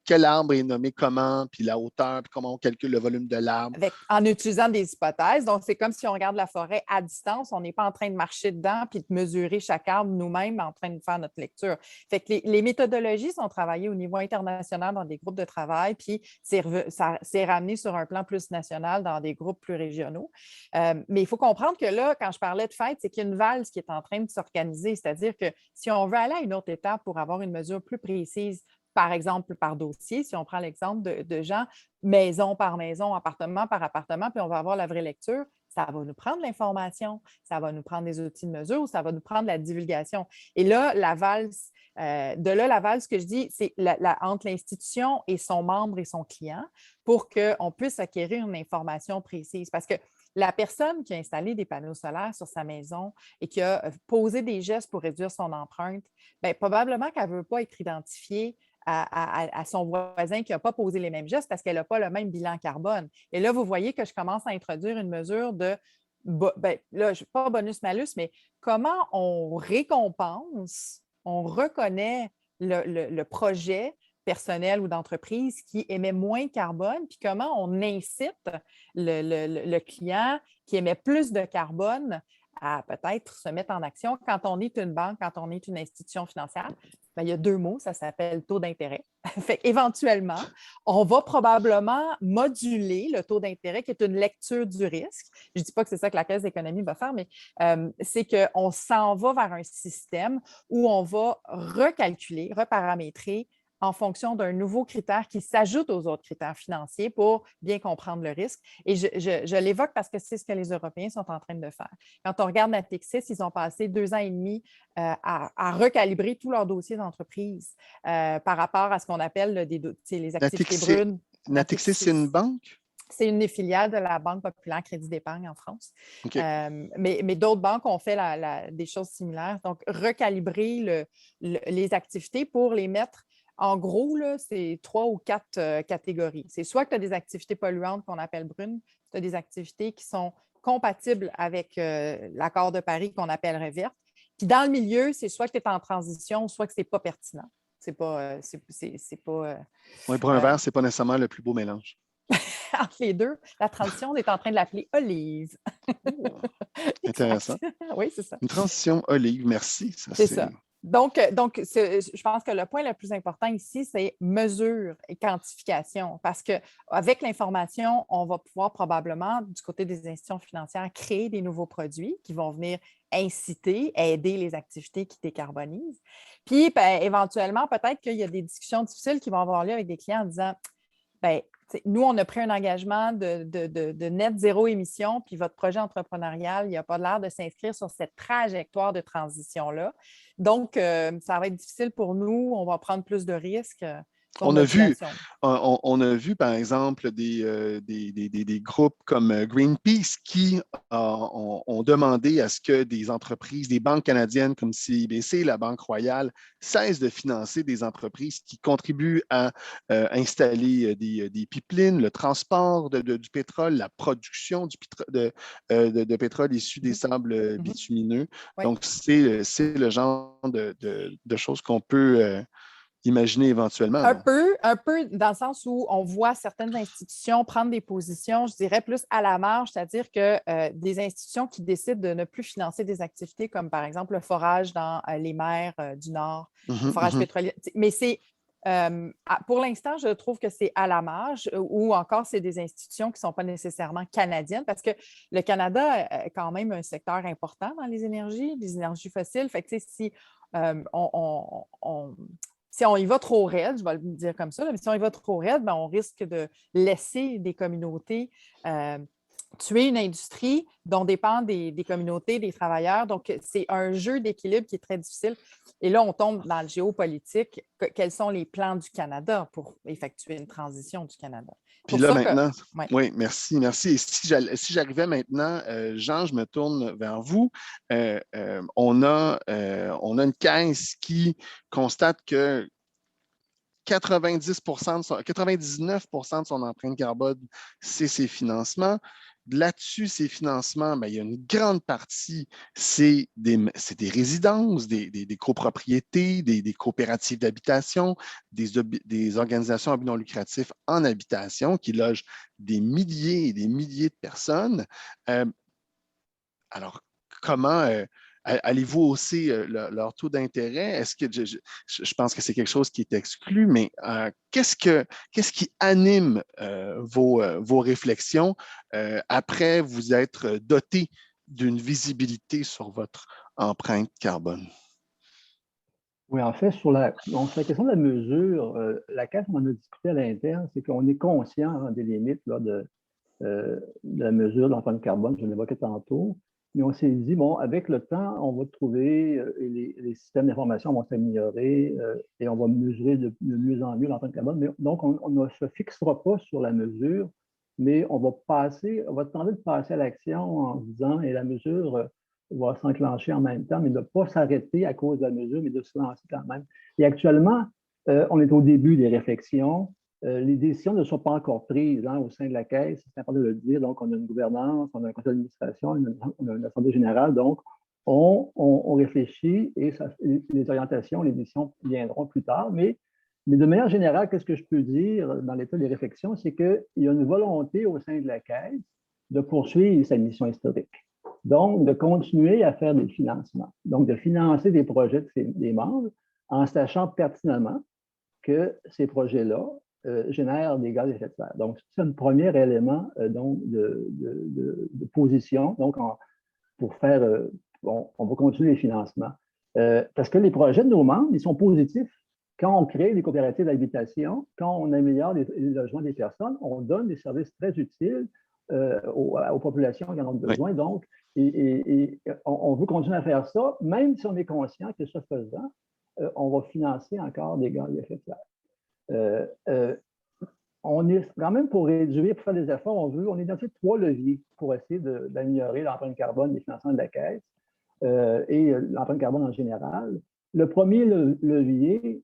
quel arbre est nommé comment, puis la hauteur, puis comment on calcule le volume de l'arbre. En utilisant des hypothèses. Donc, c'est comme si on regarde la forêt à distance, on n'est pas en train de marcher dedans puis de mesurer chaque arbre nous-mêmes en train de faire notre lecture. Fait que les méthodologies sont travaillées au niveau international dans des groupes de travail, puis ça s'est ramené sur un plan plus national dans des groupes plus régionaux. Mais il faut comprendre que là, quand je parlais de fête, c'est qu'il y a une valse qui est en train de s'organiser. C'est-à-dire que si on veut aller à une autre étape pour avoir une mesure plus précise, par exemple, par dossier, si on prend l'exemple de gens, maison par maison, appartement par appartement, puis on va avoir la vraie lecture, ça va nous prendre l'information, ça va nous prendre des outils de mesure, ça va nous prendre la divulgation. Et là, la valse, que je dis, c'est entre l'institution et son membre et son client pour qu'on puisse acquérir une information précise. Parce que la personne qui a installé des panneaux solaires sur sa maison et qui a posé des gestes pour réduire son empreinte, bien, probablement qu'elle ne veut pas être identifiée à son voisin qui n'a pas posé les mêmes gestes parce qu'elle n'a pas le même bilan carbone. Et là, vous voyez que je commence à introduire une mesure de, là, pas bonus-malus, mais comment on récompense, on reconnaît le projet personnel ou d'entreprise qui émet moins de carbone, puis comment on incite le client qui émet plus de carbone à peut-être se mettre en action. Quand on est une banque, quand on est une institution financière, bien, il y a 2 mots, ça s'appelle taux d'intérêt. Fait éventuellement, on va probablement moduler le taux d'intérêt, qui est une lecture du risque. Je ne dis pas que c'est ça que la Caisse d'économie va faire, mais c'est qu'on s'en va vers un système où on va recalculer, reparamétrer en fonction d'un nouveau critère qui s'ajoute aux autres critères financiers pour bien comprendre le risque. Et je l'évoque parce que c'est ce que les Européens sont en train de faire. Quand on regarde Natixis, ils ont passé 2 ans et demi à recalibrer tous leurs dossiers d'entreprise par rapport à ce qu'on appelle les activités brunes. Natixis, c'est une banque? C'est une des filiales de la Banque populaire Crédit d'épargne en France. Okay. Mais d'autres banques ont fait des choses similaires. Donc, recalibrer les activités pour les mettre. En gros, c'est 3 ou 4 catégories. C'est soit que tu as des activités polluantes qu'on appelle brunes, tu as des activités qui sont compatibles avec l'accord de Paris qu'on appellerait verte. Puis dans le milieu, c'est soit que tu es en transition, soit que ce n'est pas pertinent. C'est pas. Oui, brun vert, ce n'est pas nécessairement le plus beau mélange. Entre les deux, la transition, on est en train de l'appeler olive. Intéressant. Oui, c'est ça. Une transition olive, merci. C'est ça. Donc, je pense que le point le plus important ici, c'est mesure et quantification, parce qu'avec l'information, on va pouvoir probablement, du côté des institutions financières, créer des nouveaux produits qui vont venir inciter, aider les activités qui décarbonisent. Puis, éventuellement, peut-être qu'il y a des discussions difficiles qui vont avoir lieu avec des clients en disant, bien, nous, on a pris un engagement de net zéro émission, puis votre projet entrepreneurial, il n'y a pas l'air de s'inscrire sur cette trajectoire de transition-là. Donc, ça va être difficile pour nous. On va prendre plus de risques. On a vu, par exemple, des groupes comme Greenpeace qui ont demandé à ce que des entreprises, des banques canadiennes comme CIBC, la Banque Royale, cessent de financer des entreprises qui contribuent à installer des pipelines, le transport du pétrole, la production de pétrole issu des sables bitumineux. Oui. Donc, c'est le genre de choses qu'on peut imaginer éventuellement. Un peu dans le sens où on voit certaines institutions prendre des positions, je dirais, plus à la marge, c'est-à-dire que des institutions qui décident de ne plus financer des activités comme, par exemple, le forage dans les mers du Nord, le forage pétrolier. Mais c'est, pour l'instant, je trouve que c'est à la marge, ou encore c'est des institutions qui ne sont pas nécessairement canadiennes, parce que le Canada est quand même un secteur important dans les énergies fossiles. Fait que, si si on y va trop raide, je vais le dire comme ça, mais si on y va trop raide, on risque de laisser des communautés tuer une industrie dont dépendent des communautés, des travailleurs. Donc, c'est un jeu d'équilibre qui est très difficile. Et là, on tombe dans le géopolitique. Quels sont les plans du Canada pour effectuer une transition du Canada? Puis là, maintenant, oui, merci. Et si j'arrivais maintenant, Jean, je me tourne vers vous. On a une caisse qui constate que 99 de son empreinte carbone, c'est ses financements. Là-dessus, ces financements, il y a une grande partie, c'est des résidences, des copropriétés, des coopératives d'habitation, des organisations à but non lucratif en habitation qui logent des milliers et des milliers de personnes. Alors, comment allez-vous hausser leur taux d'intérêt? Est-ce que je pense que c'est quelque chose qui est exclu, mais qu'est-ce qui anime vos réflexions après vous être doté d'une visibilité sur votre empreinte carbone? Oui, en fait, sur la question de la mesure, la Caisse, on en a discuté à l'interne, c'est qu'on est conscient des limites là, de la mesure de l'empreinte carbone, je l'évoquais tantôt. Mais on s'est dit, bon, avec le temps, on va trouver, les systèmes d'information vont s'améliorer et on va mesurer de mieux en mieux l'empreinte carbone. Mais, donc, on ne se fixera pas sur la mesure, mais on va tenter de passer à l'action en se disant, et la mesure va s'enclencher en même temps, mais de ne pas s'arrêter à cause de la mesure, mais de se lancer quand même. Et actuellement, on est au début des réflexions. Les décisions ne sont pas encore prises au sein de la Caisse, c'est important de le dire. Donc, on a une gouvernance, on a un conseil d'administration, on a une assemblée générale. Donc, on réfléchit et les orientations, les décisions viendront plus tard. Mais Mais de manière générale, qu'est-ce que je peux dire dans l'état des réflexions, c'est qu'il y a une volonté au sein de la Caisse de poursuivre sa mission historique. Donc, de continuer à faire des financements. Donc, de financer des projets des membres en sachant pertinemment que ces projets-là génèrent des gaz à effet de serre. Donc, c'est un premier élément donc, de position. Donc, pour faire, on va continuer les financements. Parce que les projets de nos membres, ils sont positifs. Quand on crée des coopératives d'habitation, quand on améliore les logements des personnes, on donne des services très utiles aux populations qui en ont besoin. Oui. Donc, on veut continuer à faire ça, même si on est conscient que ce faisant, on va financer encore des gaz à effet de serre. On est quand même pour réduire, pour faire des efforts, on identifie 3 leviers pour essayer d'améliorer l'empreinte carbone des financements de la Caisse et l'empreinte carbone en général. Le premier levier,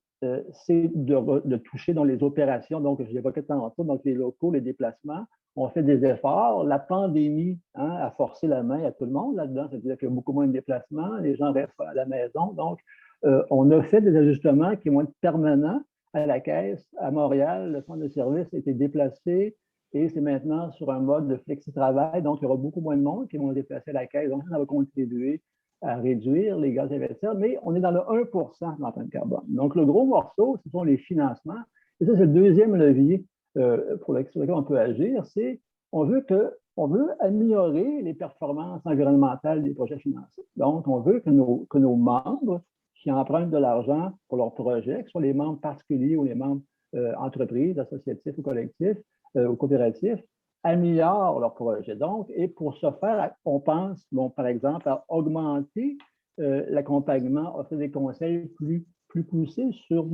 c'est de toucher dans les opérations, donc je l'évoquais tantôt, donc les locaux, les déplacements. On fait des efforts. La pandémie a forcé la main à tout le monde là-dedans, c'est-à-dire qu'il y a beaucoup moins de déplacements, les gens restent à la maison. Donc, on a fait des ajustements qui vont être permanents à la Caisse. À Montréal, le centre de service a été déplacé et c'est maintenant sur un mode de flexi-travail. Donc, il y aura beaucoup moins de monde qui vont se déplacer à la Caisse. Donc, ça va contribuer à réduire les gaz à effet de serre, mais on est dans le 1% d'empreinte carbone. Donc, le gros morceau, ce sont les financements. Et ça, c'est le deuxième levier sur lequel on peut agir, c'est on veut améliorer les performances environnementales des projets financés. Donc, on veut que nos membres qui empruntent de l'argent pour leurs projets, que ce soit les membres particuliers ou les membres entreprises, associatifs ou collectifs ou coopératifs, améliorent leurs projets. Donc, et pour ce faire, on pense, par exemple, à augmenter l'accompagnement, offrir des conseils plus poussés sur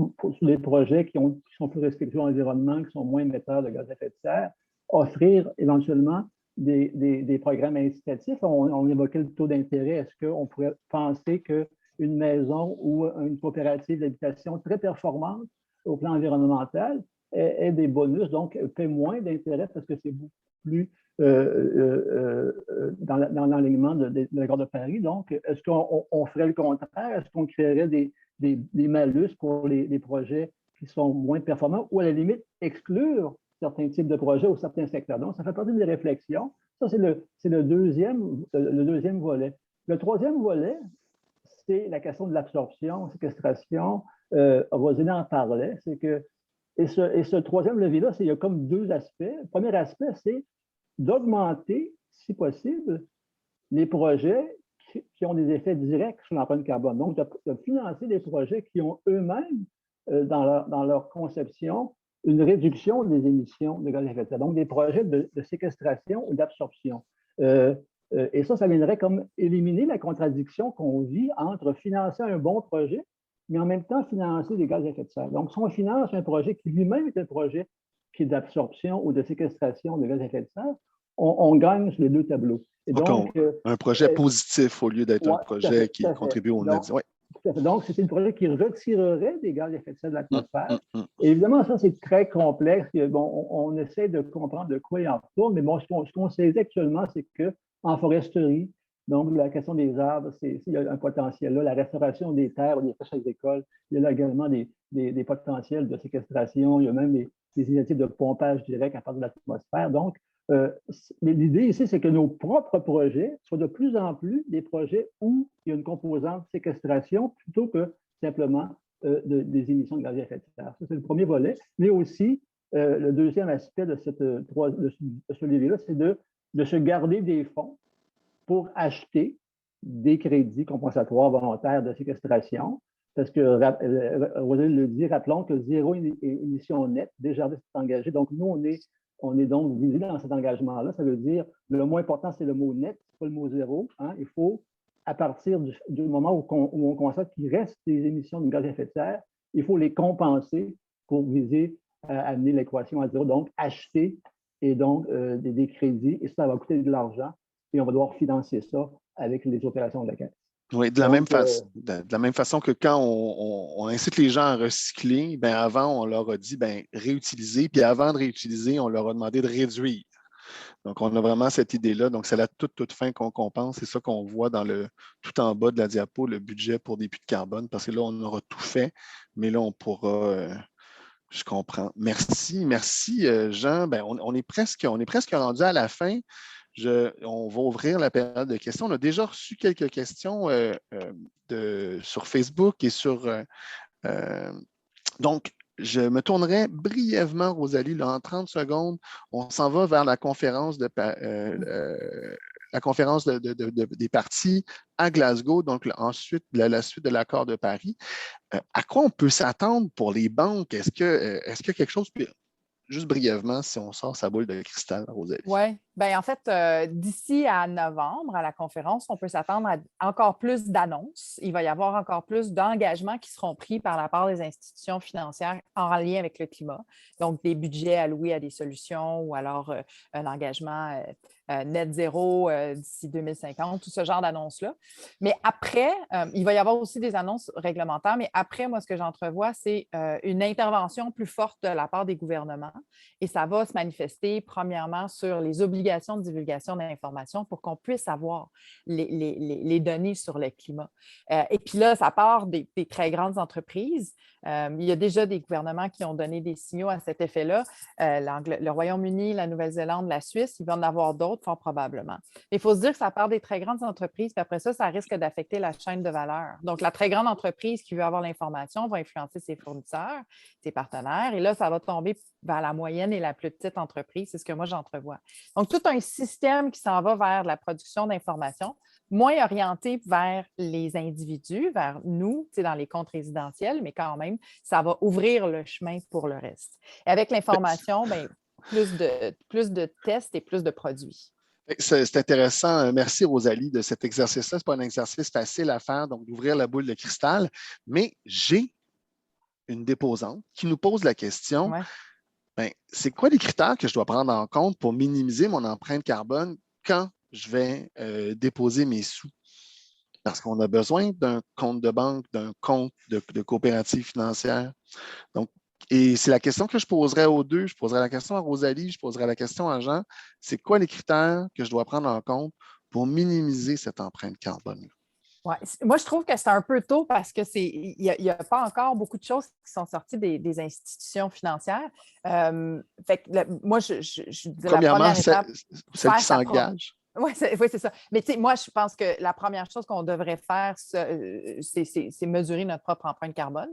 les projets qui sont plus respectueux de l'environnement, qui sont moins émetteurs de gaz à effet de serre, offrir éventuellement des programmes incitatifs. On évoquait le taux d'intérêt. Est-ce qu'on pourrait penser qu'une maison ou une coopérative d'habitation très performante au plan environnemental ait des bonus, donc paie moins d'intérêt parce que c'est beaucoup plus dans l'alignement de l'accord de Paris. Donc, est-ce qu'on ferait le contraire? Est-ce qu'on créerait des malus pour les projets qui sont moins performants ou à la limite exclure certains types de projets ou certains secteurs? Donc, ça fait partie des réflexions. Ça, c'est le deuxième volet. Le troisième volet, c'est la question de l'absorption, séquestration. Roselyne en parlait. C'est que, et ce troisième levier-là, il y a comme 2 aspects. Le premier aspect, c'est d'augmenter, si possible, les projets qui ont des effets directs sur l'empreinte carbone. Donc, de financer des projets qui ont eux-mêmes, dans leur conception, une réduction des émissions de gaz à effet de serre. Donc, des projets de séquestration ou d'absorption. Et ça viendrait comme éliminer la contradiction qu'on vit entre financer un bon projet, mais en même temps financer des gaz à effet de serre. Donc, si on finance un projet qui lui-même est un projet qui est d'absorption ou de séquestration de gaz à effet de serre, on gagne sur les 2 tableaux. Et donc, un projet positif au lieu d'être un projet qui contribue au net. Ouais. Donc, c'est un projet qui retirerait des gaz à effet de serre de l'atmosphère. Et évidemment, ça, c'est très complexe. Bon, on essaie de comprendre de quoi il en retourne, mais bon, ce qu'on sait actuellement, c'est qu'en foresterie, donc la question des arbres, il y a un potentiel là. La restauration des terres, des friches agricoles, il y a là également des potentiels de séquestration. Il y a même des initiatives de pompage direct à partir de l'atmosphère. Donc, l'idée ici, c'est que nos propres projets soient de plus en plus des projets où il y a une composante séquestration plutôt que simplement des émissions de gaz à effet de serre. Ça, c'est le premier volet. Mais aussi, le deuxième aspect de ce levier-là, c'est de se garder des fonds pour acheter des crédits compensatoires volontaires de séquestration. Parce que, Roselyne le dit, rappelons que 0 émission nette, Desjardins s'est engagé. Donc, nous, on est donc visé dans cet engagement-là. Ça veut dire, le moins important, c'est le mot net, pas le mot 0. Hein. Il faut, à partir du moment où on constate qu'il reste des émissions de gaz à effet de serre, il faut les compenser pour viser à amener l'équation à 0. Donc, acheter et donc des crédits, et ça va coûter de l'argent, et on va devoir financer ça avec les opérations de la Caisse. Oui, de la même façon que quand on incite les gens à recycler, bien avant, on leur a dit réutiliser, puis avant de réutiliser, on leur a demandé de réduire. Donc, on a vraiment cette idée-là. Donc, c'est la toute fin qu'on compense. C'est ça qu'on voit tout en bas de la diapo, le budget pour des puits de carbone, parce que là, on aura tout fait, mais là, on pourra Je comprends. Merci, merci, Jean. Ben, on est presque rendu à la fin. On va ouvrir la période de questions. On a déjà reçu quelques questions sur Facebook et donc, je me tournerai brièvement, Rosalie, là, en 30 secondes. On s'en va vers la conférence des partis à Glasgow, donc ensuite la suite de l'accord de Paris. À quoi on peut s'attendre pour les banques? Est-ce qu'il y a quelque chose, juste brièvement, si on sort sa boule de cristal, Rosalie? Oui, bien en fait, d'ici à novembre, à la conférence, on peut s'attendre à encore plus d'annonces. Il va y avoir encore plus d'engagements qui seront pris par la part des institutions financières en lien avec le climat. Donc, des budgets alloués à des solutions ou alors un engagement net zéro d'ici 2050, tout ce genre d'annonces-là. Mais après, il va y avoir aussi des annonces réglementaires, mais après, moi, ce que j'entrevois, c'est une intervention plus forte de la part des gouvernements. Et ça va se manifester premièrement sur les obligations de divulgation d'informations pour qu'on puisse avoir les données sur le climat. Et puis là, ça part des très grandes entreprises. Il y a déjà des gouvernements qui ont donné des signaux à cet effet-là. Le Royaume-Uni, la Nouvelle-Zélande, la Suisse, il va en avoir d'autres, fort probablement. Mais il faut se dire que ça part des très grandes entreprises, puis après ça, ça risque d'affecter la chaîne de valeur. Donc, la très grande entreprise qui veut avoir l'information va influencer ses fournisseurs, ses partenaires, et là, ça va tomber vers la moyenne et la plus petite entreprise. C'est ce que moi, j'entrevois. Donc, tout un système qui s'en va vers la production d'informations, moins orienté vers les individus, vers nous, dans les comptes résidentiels, mais quand même, ça va ouvrir le chemin pour le reste. Et avec l'information, bien, plus de tests et plus de produits. C'est intéressant. Merci, Rosalie, de cet exercice-là. Ce n'est pas un exercice facile à faire, donc d'ouvrir la boule de cristal, mais j'ai une déposante qui nous pose la question, c'est quoi les critères que je dois prendre en compte pour minimiser mon empreinte carbone quand je vais déposer mes sous? Parce qu'on a besoin d'un compte de banque, d'un compte de coopérative financière. Donc, et c'est la question que je poserai aux deux. Je poserai la question à Rosalie, je poserai la question à Jean. C'est quoi les critères que je dois prendre en compte pour minimiser cette empreinte carbone? Ouais. Moi, je trouve que c'est un peu tôt parce qu'il n'y a pas encore beaucoup de choses qui sont sorties des institutions financières. Moi, je dis premièrement, la première étape, celle qui s'engage. Oui, c'est ça. Mais moi, je pense que la première chose qu'on devrait faire, c'est mesurer notre propre empreinte carbone.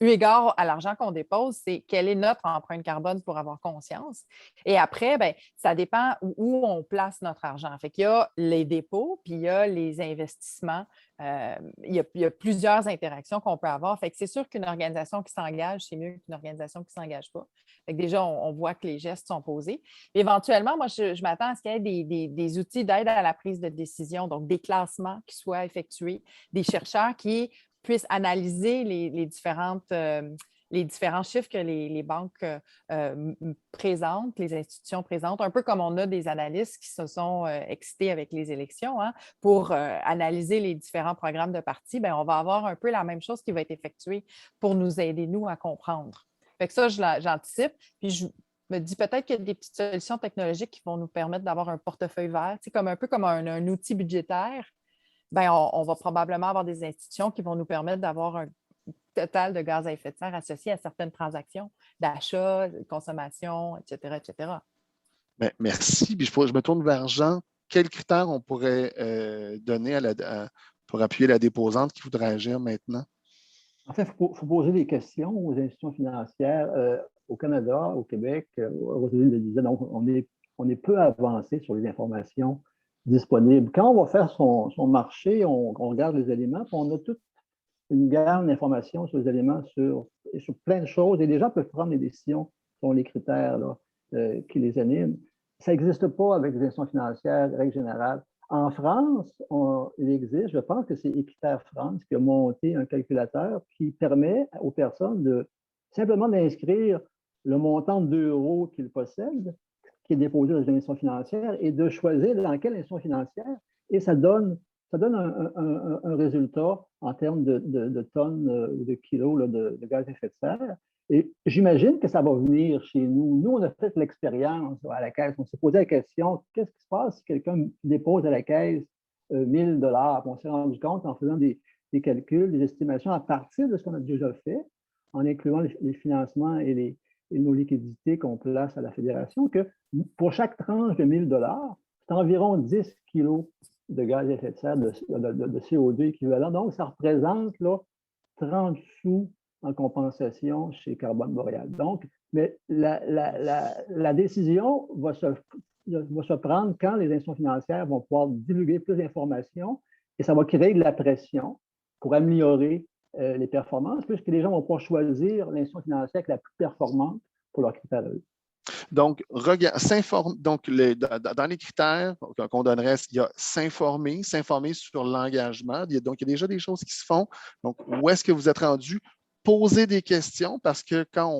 Eu égard à l'argent qu'on dépose, c'est quelle est notre empreinte carbone pour avoir conscience. Et après, bien, ça dépend où on place notre argent. Fait qu'il y a les dépôts, puis il y a les investissements. Il y a plusieurs interactions qu'on peut avoir. Fait que c'est sûr qu'une organisation qui s'engage, c'est mieux qu'une organisation qui ne s'engage pas. Fait que déjà, on voit que les gestes sont posés. Éventuellement, moi, je m'attends à ce qu'il y ait des outils d'aide à la prise de décision, donc des classements qui soient effectués, des chercheurs qui puissent analyser les différents chiffres que les banques présentent, les institutions présentent, un peu comme on a des analystes qui se sont excités avec les élections pour analyser les différents programmes de partis. Bien, on va avoir un peu la même chose qui va être effectuée pour nous aider, nous, à comprendre. Fait que ça, j'anticipe. Puis je me dis peut-être qu'il y a des petites solutions technologiques qui vont nous permettre d'avoir un portefeuille vert, un peu comme un outil budgétaire. Bien, on va probablement avoir des institutions qui vont nous permettre d'avoir un total de gaz à effet de serre associé à certaines transactions d'achat, de consommation, etc., etc. Bien, merci. Puis je me tourne vers Jean. Quels critères on pourrait donner pour appuyer la déposante qui voudrait agir maintenant? En fait, il faut poser des questions aux institutions financières au Canada, au Québec, aux États-Unis, je disais, donc on est peu avancé sur les informations disponibles. Quand on va faire son marché, on regarde les éléments, puis on a toute une gamme d'informations sur les éléments, sur plein de choses, et les gens peuvent prendre des décisions selon les critères là, qui les animent. Ça n'existe pas avec les institutions financières, règle générale. En France, il existe, je pense que c'est Équiterre France qui a monté un calculateur qui permet aux personnes simplement d'inscrire le montant d'euros qu'ils possèdent, qui est déposé dans une institution financière, et de choisir dans quelle institution financière, et ça donne un résultat en termes de tonnes ou de kilos là, de gaz à effet de serre. Et j'imagine que ça va venir chez nous. Nous, on a fait l'expérience à la caisse. On s'est posé la question, qu'est-ce qui se passe si quelqu'un dépose à la caisse 1 000 $? On s'est rendu compte en faisant des calculs, des estimations à partir de ce qu'on a déjà fait, en incluant les financements et et nos liquidités qu'on place à la Fédération que pour chaque tranche de 1 000 $, c'est environ 10 kilos de gaz à effet de serre, de CO2 équivalent. Donc, ça représente là, 30 sous en compensation chez Carbone Boréal. Donc, mais la décision va se prendre quand les institutions financières vont pouvoir divulguer plus d'informations et ça va créer de la pression pour améliorer les performances, puisque les gens vont pouvoir choisir l'institution financière qui est la plus performante pour leurs critères. Donc, dans les critères qu'on donnerait, il y a s'informer sur l'engagement. Donc, il y a déjà des choses qui se font. Donc, où est-ce que vous êtes rendu? Poser des questions parce que quand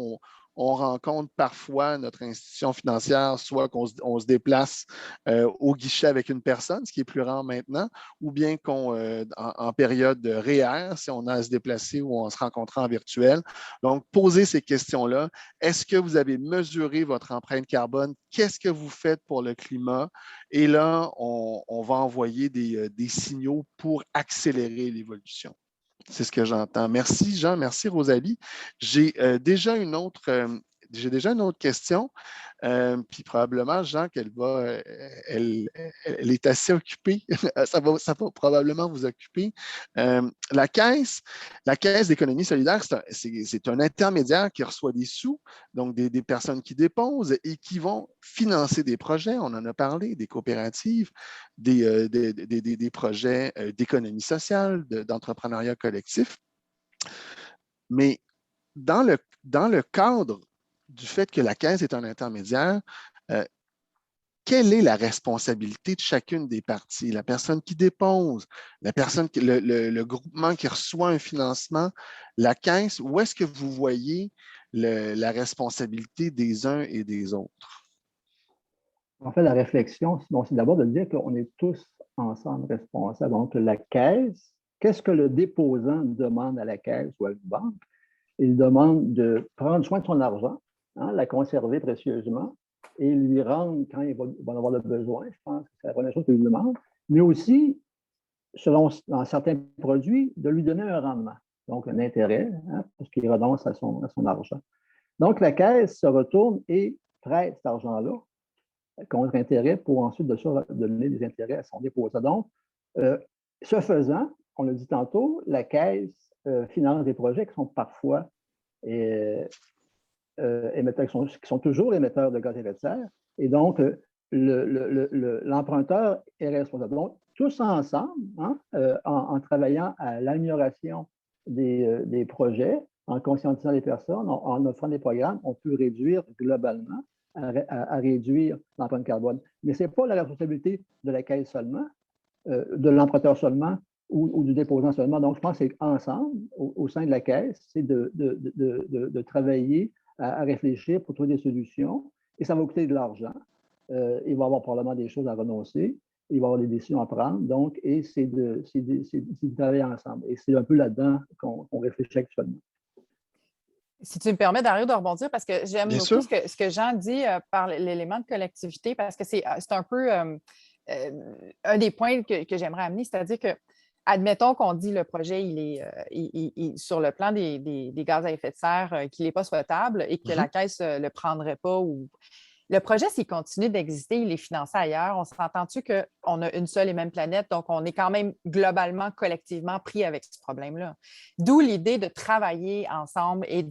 on rencontre parfois notre institution financière, soit qu'on se déplace au guichet avec une personne, ce qui est plus rare maintenant, ou bien en période de REER, si on a à se déplacer ou on se rencontre en virtuel. Donc, posez ces questions-là. Est-ce que vous avez mesuré votre empreinte carbone? Qu'est-ce que vous faites pour le climat? Et là, on va envoyer des signaux pour accélérer l'évolution. C'est ce que j'entends. Merci, Jean. Merci, Rosalie. J'ai déjà une autre question. Puis probablement, Jean, elle est assez occupée. ça va probablement vous occuper. La Caisse d'économie solidaire, c'est un intermédiaire qui reçoit des sous, donc des personnes qui déposent et qui vont financer des projets. On en a parlé, des coopératives, des projets d'économie sociale, d'entrepreneuriat collectif. Mais dans le cadre du fait que la Caisse est un intermédiaire, quelle est la responsabilité de chacune des parties? La personne qui dépose, le groupement qui reçoit un financement, la Caisse, où est-ce que vous voyez la responsabilité des uns et des autres? En fait, la réflexion, c'est d'abord de dire qu'on est tous ensemble responsables. Donc, la Caisse, qu'est-ce que le déposant demande à la Caisse ou à une banque? Il demande de prendre soin de son argent, la conserver précieusement et lui rendre quand il va en avoir le besoin. Je pense que c'est la première chose qu'il lui demande. Mais aussi, selon dans certains produits, de lui donner un rendement, donc un intérêt, parce qu'il renonce à son argent. Donc, la Caisse se retourne et prête cet argent-là contre intérêt pour ensuite donner des intérêts à son déposant. Donc, ce faisant, on l'a dit tantôt, la Caisse finance des projets qui sont parfois émetteurs, qui sont toujours émetteurs de gaz à effet de serre. Et donc, l'emprunteur est responsable. Donc, tous ensemble, en travaillant à l'amélioration des projets, en conscientisant les personnes, en offrant des programmes, on peut réduire globalement, à réduire l'empreinte carbone. Mais ce n'est pas la responsabilité de la Caisse seulement, de l'emprunteur seulement, ou du déposant seulement. Donc, je pense que c'est ensemble, au sein de la Caisse, c'est de travailler à réfléchir pour trouver des solutions. Et ça va coûter de l'argent. Il va y avoir probablement des choses à renoncer. Il va y avoir des décisions à prendre. Donc, et c'est de travailler ensemble. Et c'est un peu là-dedans qu'on réfléchit actuellement. Si tu me permets, Dario, de rebondir, parce que j'aime Bien beaucoup sûr. ce que Jean dit par l'élément de collectivité, parce que c'est un peu un des points que j'aimerais amener, c'est-à-dire que, admettons qu'on dit le projet, il est sur le plan des gaz à effet de serre, qu'il n'est pas souhaitable et que la Caisse ne le prendrait pas ou. Le projet, s'il continue d'exister, il est financé ailleurs. On s'entend-tu qu'on a une seule et même planète, donc on est quand même globalement, collectivement pris avec ce problème-là. D'où l'idée de travailler ensemble et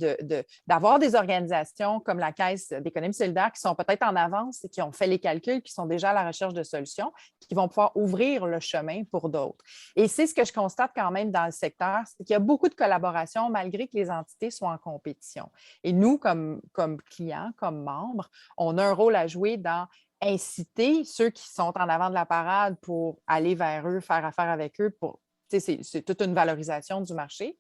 d'avoir des organisations comme la Caisse d'économie solidaire qui sont peut-être en avance et qui ont fait les calculs, qui sont déjà à la recherche de solutions, qui vont pouvoir ouvrir le chemin pour d'autres. Et c'est ce que je constate quand même dans le secteur, c'est qu'il y a beaucoup de collaboration malgré que les entités soient en compétition. Et nous, comme clients, comme membres, on a un rôle à jouer dans inciter ceux qui sont en avant de la parade pour aller vers eux, faire affaire avec eux. C'est toute une valorisation du marché.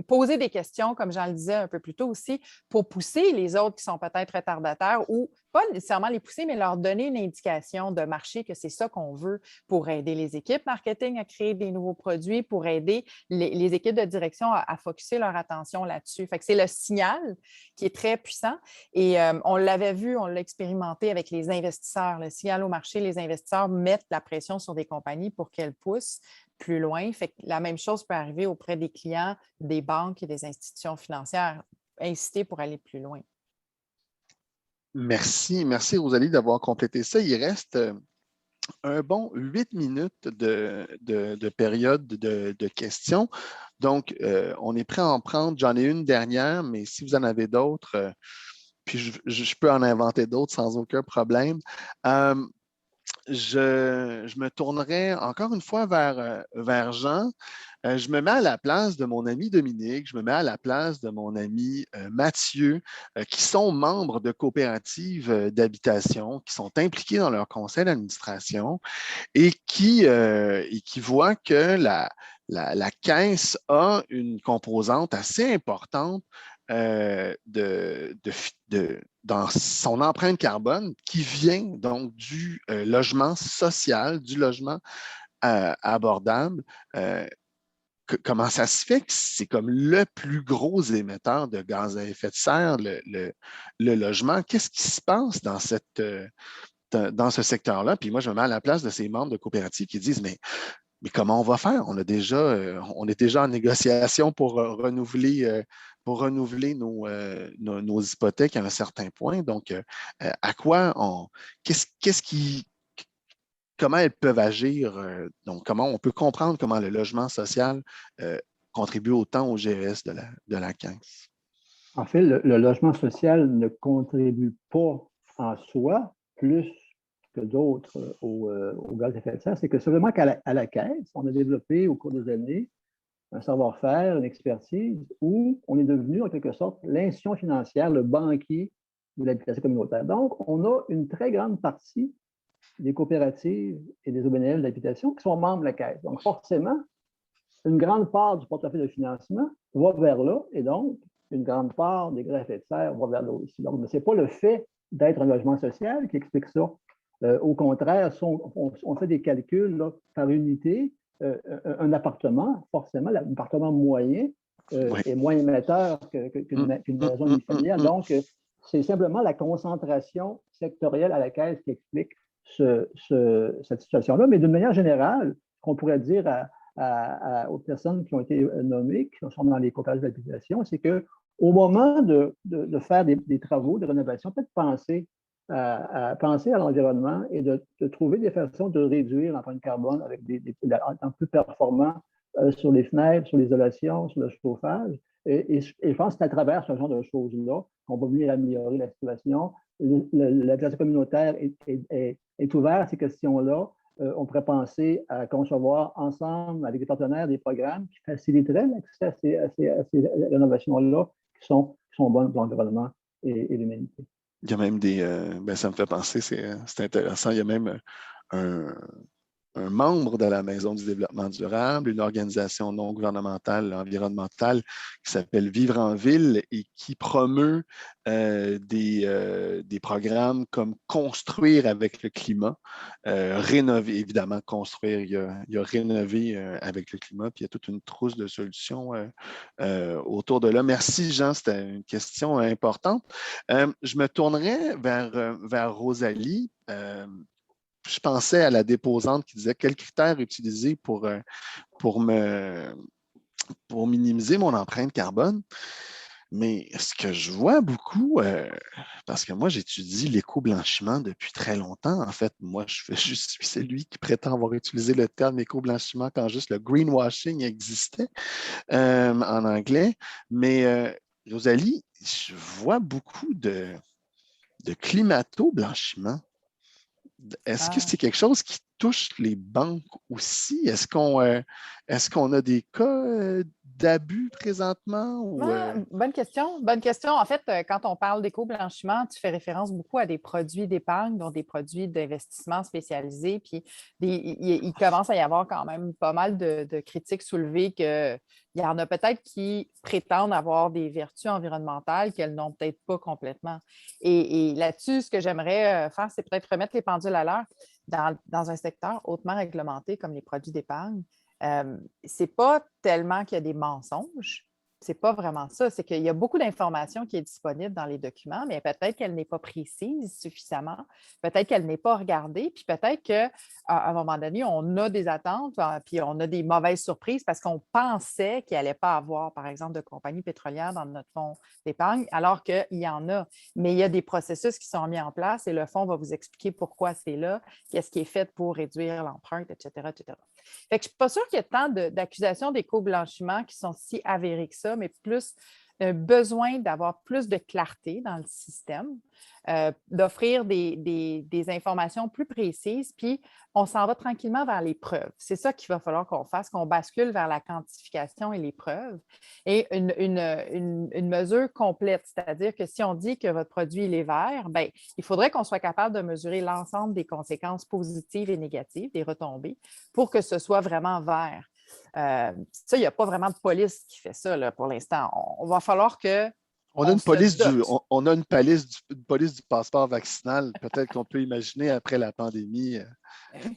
Poser des questions, comme Jean le disais un peu plus tôt aussi, pour pousser les autres qui sont peut-être retardataires ou pas nécessairement les pousser, mais leur donner une indication de marché que c'est ça qu'on veut pour aider les équipes marketing à créer des nouveaux produits, pour aider les équipes de direction à focusser leur attention là-dessus. Fait que c'est le signal qui est très puissant et on l'avait vu, on l'a expérimenté avec les investisseurs. Le signal au marché, les investisseurs mettent la pression sur des compagnies pour qu'elles poussent plus loin. Fait que la même chose peut arriver auprès des clients, des banques et des institutions financières, inciter pour aller plus loin. Merci Rosalie d'avoir complété ça. Il reste un bon 8 minutes de période de questions. Donc, on est prêt à en prendre. J'en ai une dernière, mais si vous en avez d'autres, puis je peux en inventer d'autres sans aucun problème. Euh, je me tournerai encore une fois vers Jean. Je me mets à la place de mon ami Dominique, je me mets à la place de mon ami Mathieu, qui sont membres de coopératives d'habitation, qui sont impliqués dans leur conseil d'administration et qui voient que la caisse a une composante assez importante dans son empreinte carbone qui vient donc du logement social, du logement abordable. Comment ça se fait que c'est comme le plus gros émetteur de gaz à effet de serre, le logement? Qu'est-ce qui se passe dans ce secteur-là? Puis moi, je me mets à la place de ces membres de coopératives qui disent, mais comment on va faire? On est déjà en négociation pour renouveler nos hypothèques à un certain point. Donc, à quoi comment elles peuvent agir? Donc, comment on peut comprendre comment le logement social contribue autant au GES de la 15? En fait, le logement social ne contribue pas en soi plus que d'autres au gaz à effet de serre. C'est que simplement qu'à la caisse, on a développé au cours des années un savoir-faire, une expertise, où on est devenu en quelque sorte l'institution financière, le banquier de l'habitation communautaire. Donc, on a une très grande partie des coopératives et des OBNL d'habitation qui sont membres de la caisse. Donc, forcément, une grande part du portefeuille de financement va vers là, et donc, une grande part des gaz à effet de serre va vers là aussi. Donc, ce n'est pas le fait d'être un logement social qui explique ça. Au contraire, si on fait des calculs là, par unité, un appartement, forcément, un appartement moyen Oui. est moins émetteur qu'une maison unifamiliale. Donc, c'est simplement la concentration sectorielle à la caisse qui explique cette situation-là. Mais d'une manière générale, ce qu'on pourrait dire aux personnes qui ont été nommées, qui sont dans les coopératives d'habitation, c'est qu'au moment de faire des travaux de rénovation, peut-être penser à l'environnement et de trouver des façons de réduire l'empreinte carbone avec en plus performants sur les fenêtres, sur l'isolation, sur le chauffage. Et je pense que c'est à travers ce genre de choses-là qu'on va venir améliorer la situation. L'habitation communautaire est ouverte à ces questions-là. On pourrait penser à concevoir ensemble avec des partenaires des programmes qui faciliteraient l'accès à ces rénovations-là qui sont bonnes pour l'environnement et l'humanité. Il y a même ça me fait penser, c'est intéressant, il y a même un membre de la Maison du développement durable, une organisation non gouvernementale environnementale qui s'appelle Vivre en ville et qui promeut des programmes comme Construire avec le climat, rénover, évidemment, construire, il y a rénover avec le climat, puis il y a toute une trousse de solutions autour de là. Merci, Jean, c'était une question importante. Je me tournerai vers Rosalie. Je pensais à la déposante qui disait quels critères utiliser pour minimiser mon empreinte carbone. Mais ce que je vois beaucoup, parce que moi, j'étudie l'éco-blanchiment depuis très longtemps. En fait, moi, je suis celui qui prétend avoir utilisé le terme éco-blanchiment quand juste le greenwashing existait en anglais. Mais Rosalie, je vois beaucoup de climato-blanchiment. Est-ce que c'est quelque chose qui touche les banques aussi? Est-ce qu'on a des cas d'abus présentement? Bonne question. Bonne question. En fait, quand on parle d'éco-blanchiment, tu fais référence beaucoup à des produits d'épargne, donc des produits d'investissement spécialisés. Puis il commence à y avoir quand même pas mal de critiques soulevées qu'il y en a peut-être qui prétendent avoir des vertus environnementales qu'elles n'ont peut-être pas complètement. Et là-dessus, ce que j'aimerais faire, c'est peut-être remettre les pendules à l'heure dans un secteur hautement réglementé comme les produits d'épargne. Ce n'est pas tellement qu'il y a des mensonges, c'est pas vraiment ça. C'est qu'il y a beaucoup d'informations qui est disponible dans les documents, mais peut-être qu'elle n'est pas précise suffisamment, peut-être qu'elle n'est pas regardée, puis peut-être qu'à un moment donné, on a des attentes, puis on a des mauvaises surprises parce qu'on pensait qu'il n'allait pas avoir, par exemple, de compagnie pétrolière dans notre fonds d'épargne, alors qu'il y en a. Mais il y a des processus qui sont mis en place et le fonds va vous expliquer pourquoi c'est là, qu'est-ce qui est fait pour réduire l'empreinte, etc., etc. Fait que je ne suis pas sûre qu'il y ait tant d'accusations d'éco-blanchiment qui sont si avérées que ça, mais plus un besoin d'avoir plus de clarté dans le système, d'offrir des informations plus précises, puis on s'en va tranquillement vers les preuves. C'est ça qu'il va falloir qu'on fasse, qu'on bascule vers la quantification et les preuves et une mesure complète, c'est-à-dire que si on dit que votre produit il est vert, bien, il faudrait qu'on soit capable de mesurer l'ensemble des conséquences positives et négatives, des retombées, pour que ce soit vraiment vert. Ça, il n'y a pas vraiment de police qui fait ça là, pour l'instant. On va falloir que. On a une police du passeport vaccinal, peut-être qu'on peut imaginer après la pandémie,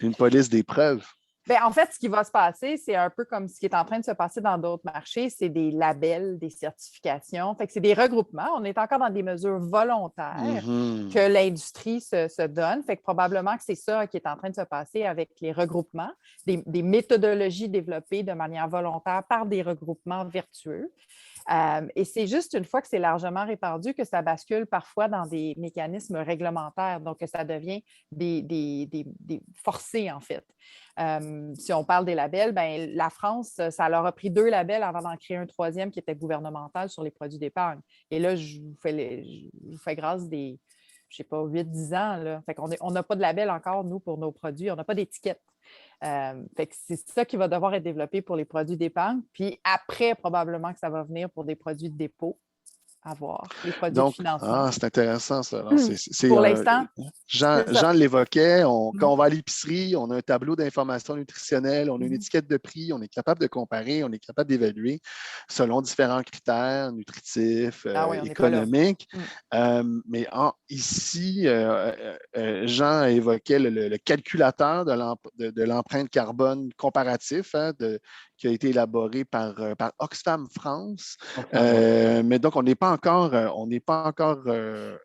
une police des preuves. Bien, en fait, ce qui va se passer, c'est un peu comme ce qui est en train de se passer dans d'autres marchés, c'est des labels, des certifications. Fait que c'est des regroupements. On est encore dans des mesures volontaires que l'industrie se donne. Fait que probablement que c'est ça qui est en train de se passer avec les regroupements, des méthodologies développées de manière volontaire par des regroupements vertueux. Et c'est juste une fois que c'est largement répandu que ça bascule parfois dans des mécanismes réglementaires, donc que ça devient des forcés, en fait. Si on parle des labels, bien, la France, ça leur a pris 2 labels avant d'en créer un 3e qui était gouvernemental sur les produits d'épargne. Et là, je vous fais grâce des, je ne sais pas, 8-10 ans. Là. Fait qu'on n'a pas de label encore, nous, pour nos produits. On n'a pas d'étiquette. Fait que c'est ça qui va devoir être développé pour les produits d'épargne. Puis après, probablement que ça va venir pour des produits de dépôt à voir, les produits de financement. C'est intéressant ça. Alors, pour l'instant, Jean l'évoquait, quand on va à l'épicerie, on a un tableau d'informations nutritionnelles, on a une étiquette de prix, on est capable de comparer, on est capable d'évaluer selon différents critères nutritifs, économiques. Mais ici, Jean évoquait le calculateur de l'empreinte carbone comparatif qui a été élaboré par Oxfam France. Mais donc, on n'est pas encore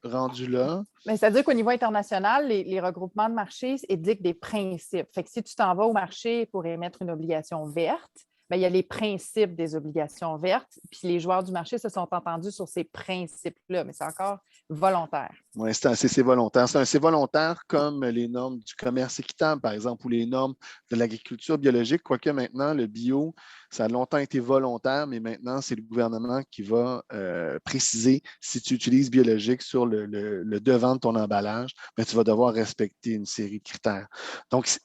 rendu là. C'est-à-dire qu'au niveau international, les regroupements de marchés édictent des principes. Fait que si tu t'en vas au marché pour émettre une obligation verte, bien, il y a les principes des obligations vertes, puis les joueurs du marché se sont entendus sur ces principes-là, mais c'est encore volontaire. Oui, c'est volontaire. C'est volontaire comme les normes du commerce équitable, par exemple, ou les normes de l'agriculture biologique, quoique maintenant, le bio, ça a longtemps été volontaire, mais maintenant, c'est le gouvernement qui va préciser si tu utilises biologique sur le devant de ton emballage, mais tu vas devoir respecter une série de critères.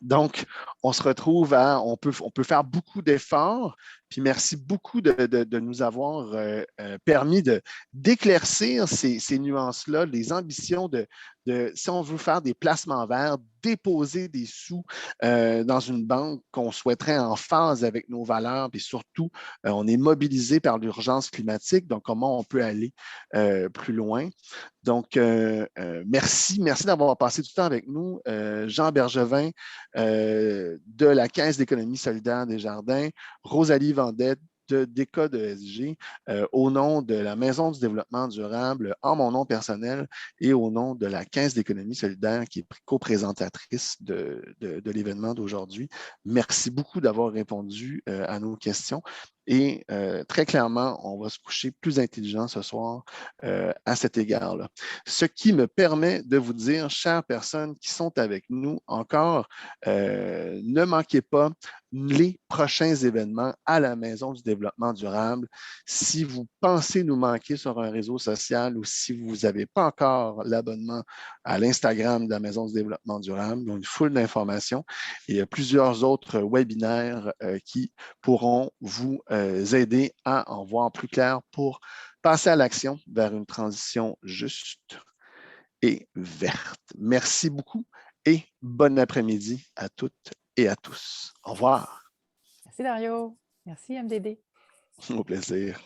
Donc on se retrouve on peut faire beaucoup d'efforts, puis merci beaucoup de nous avoir permis d'éclaircir ces nuances-là, les ambitions si on veut faire des placements verts, déposer des sous dans une banque qu'on souhaiterait en phase avec nos valeurs, puis surtout, on est mobilisé par l'urgence climatique, donc comment on peut aller plus loin. Donc, merci d'avoir passé du temps avec nous. Jean Bergevin de la Caisse d'économie solidaire des Jardins, Rosalie Vendette de DECA de SG, au nom de la Maison du développement durable, en mon nom personnel et au nom de la Caisse d'économie solidaire qui est co-présentatrice de l'événement d'aujourd'hui. Merci beaucoup d'avoir répondu à nos questions. Et très clairement, on va se coucher plus intelligent ce soir à cet égard-là. Ce qui me permet de vous dire, chères personnes qui sont avec nous encore, ne manquez pas les prochains événements à la Maison du développement durable. Si vous pensez nous manquer sur un réseau social ou si vous n'avez pas encore l'abonnement à l'Instagram de la Maison du développement durable, il y a une foule d'informations et il y a plusieurs autres webinaires qui pourront vous aider à en voir plus clair pour passer à l'action vers une transition juste et verte. Merci beaucoup et bon après-midi à toutes et à tous. Au revoir. Merci Dario. Merci MDD. Au plaisir.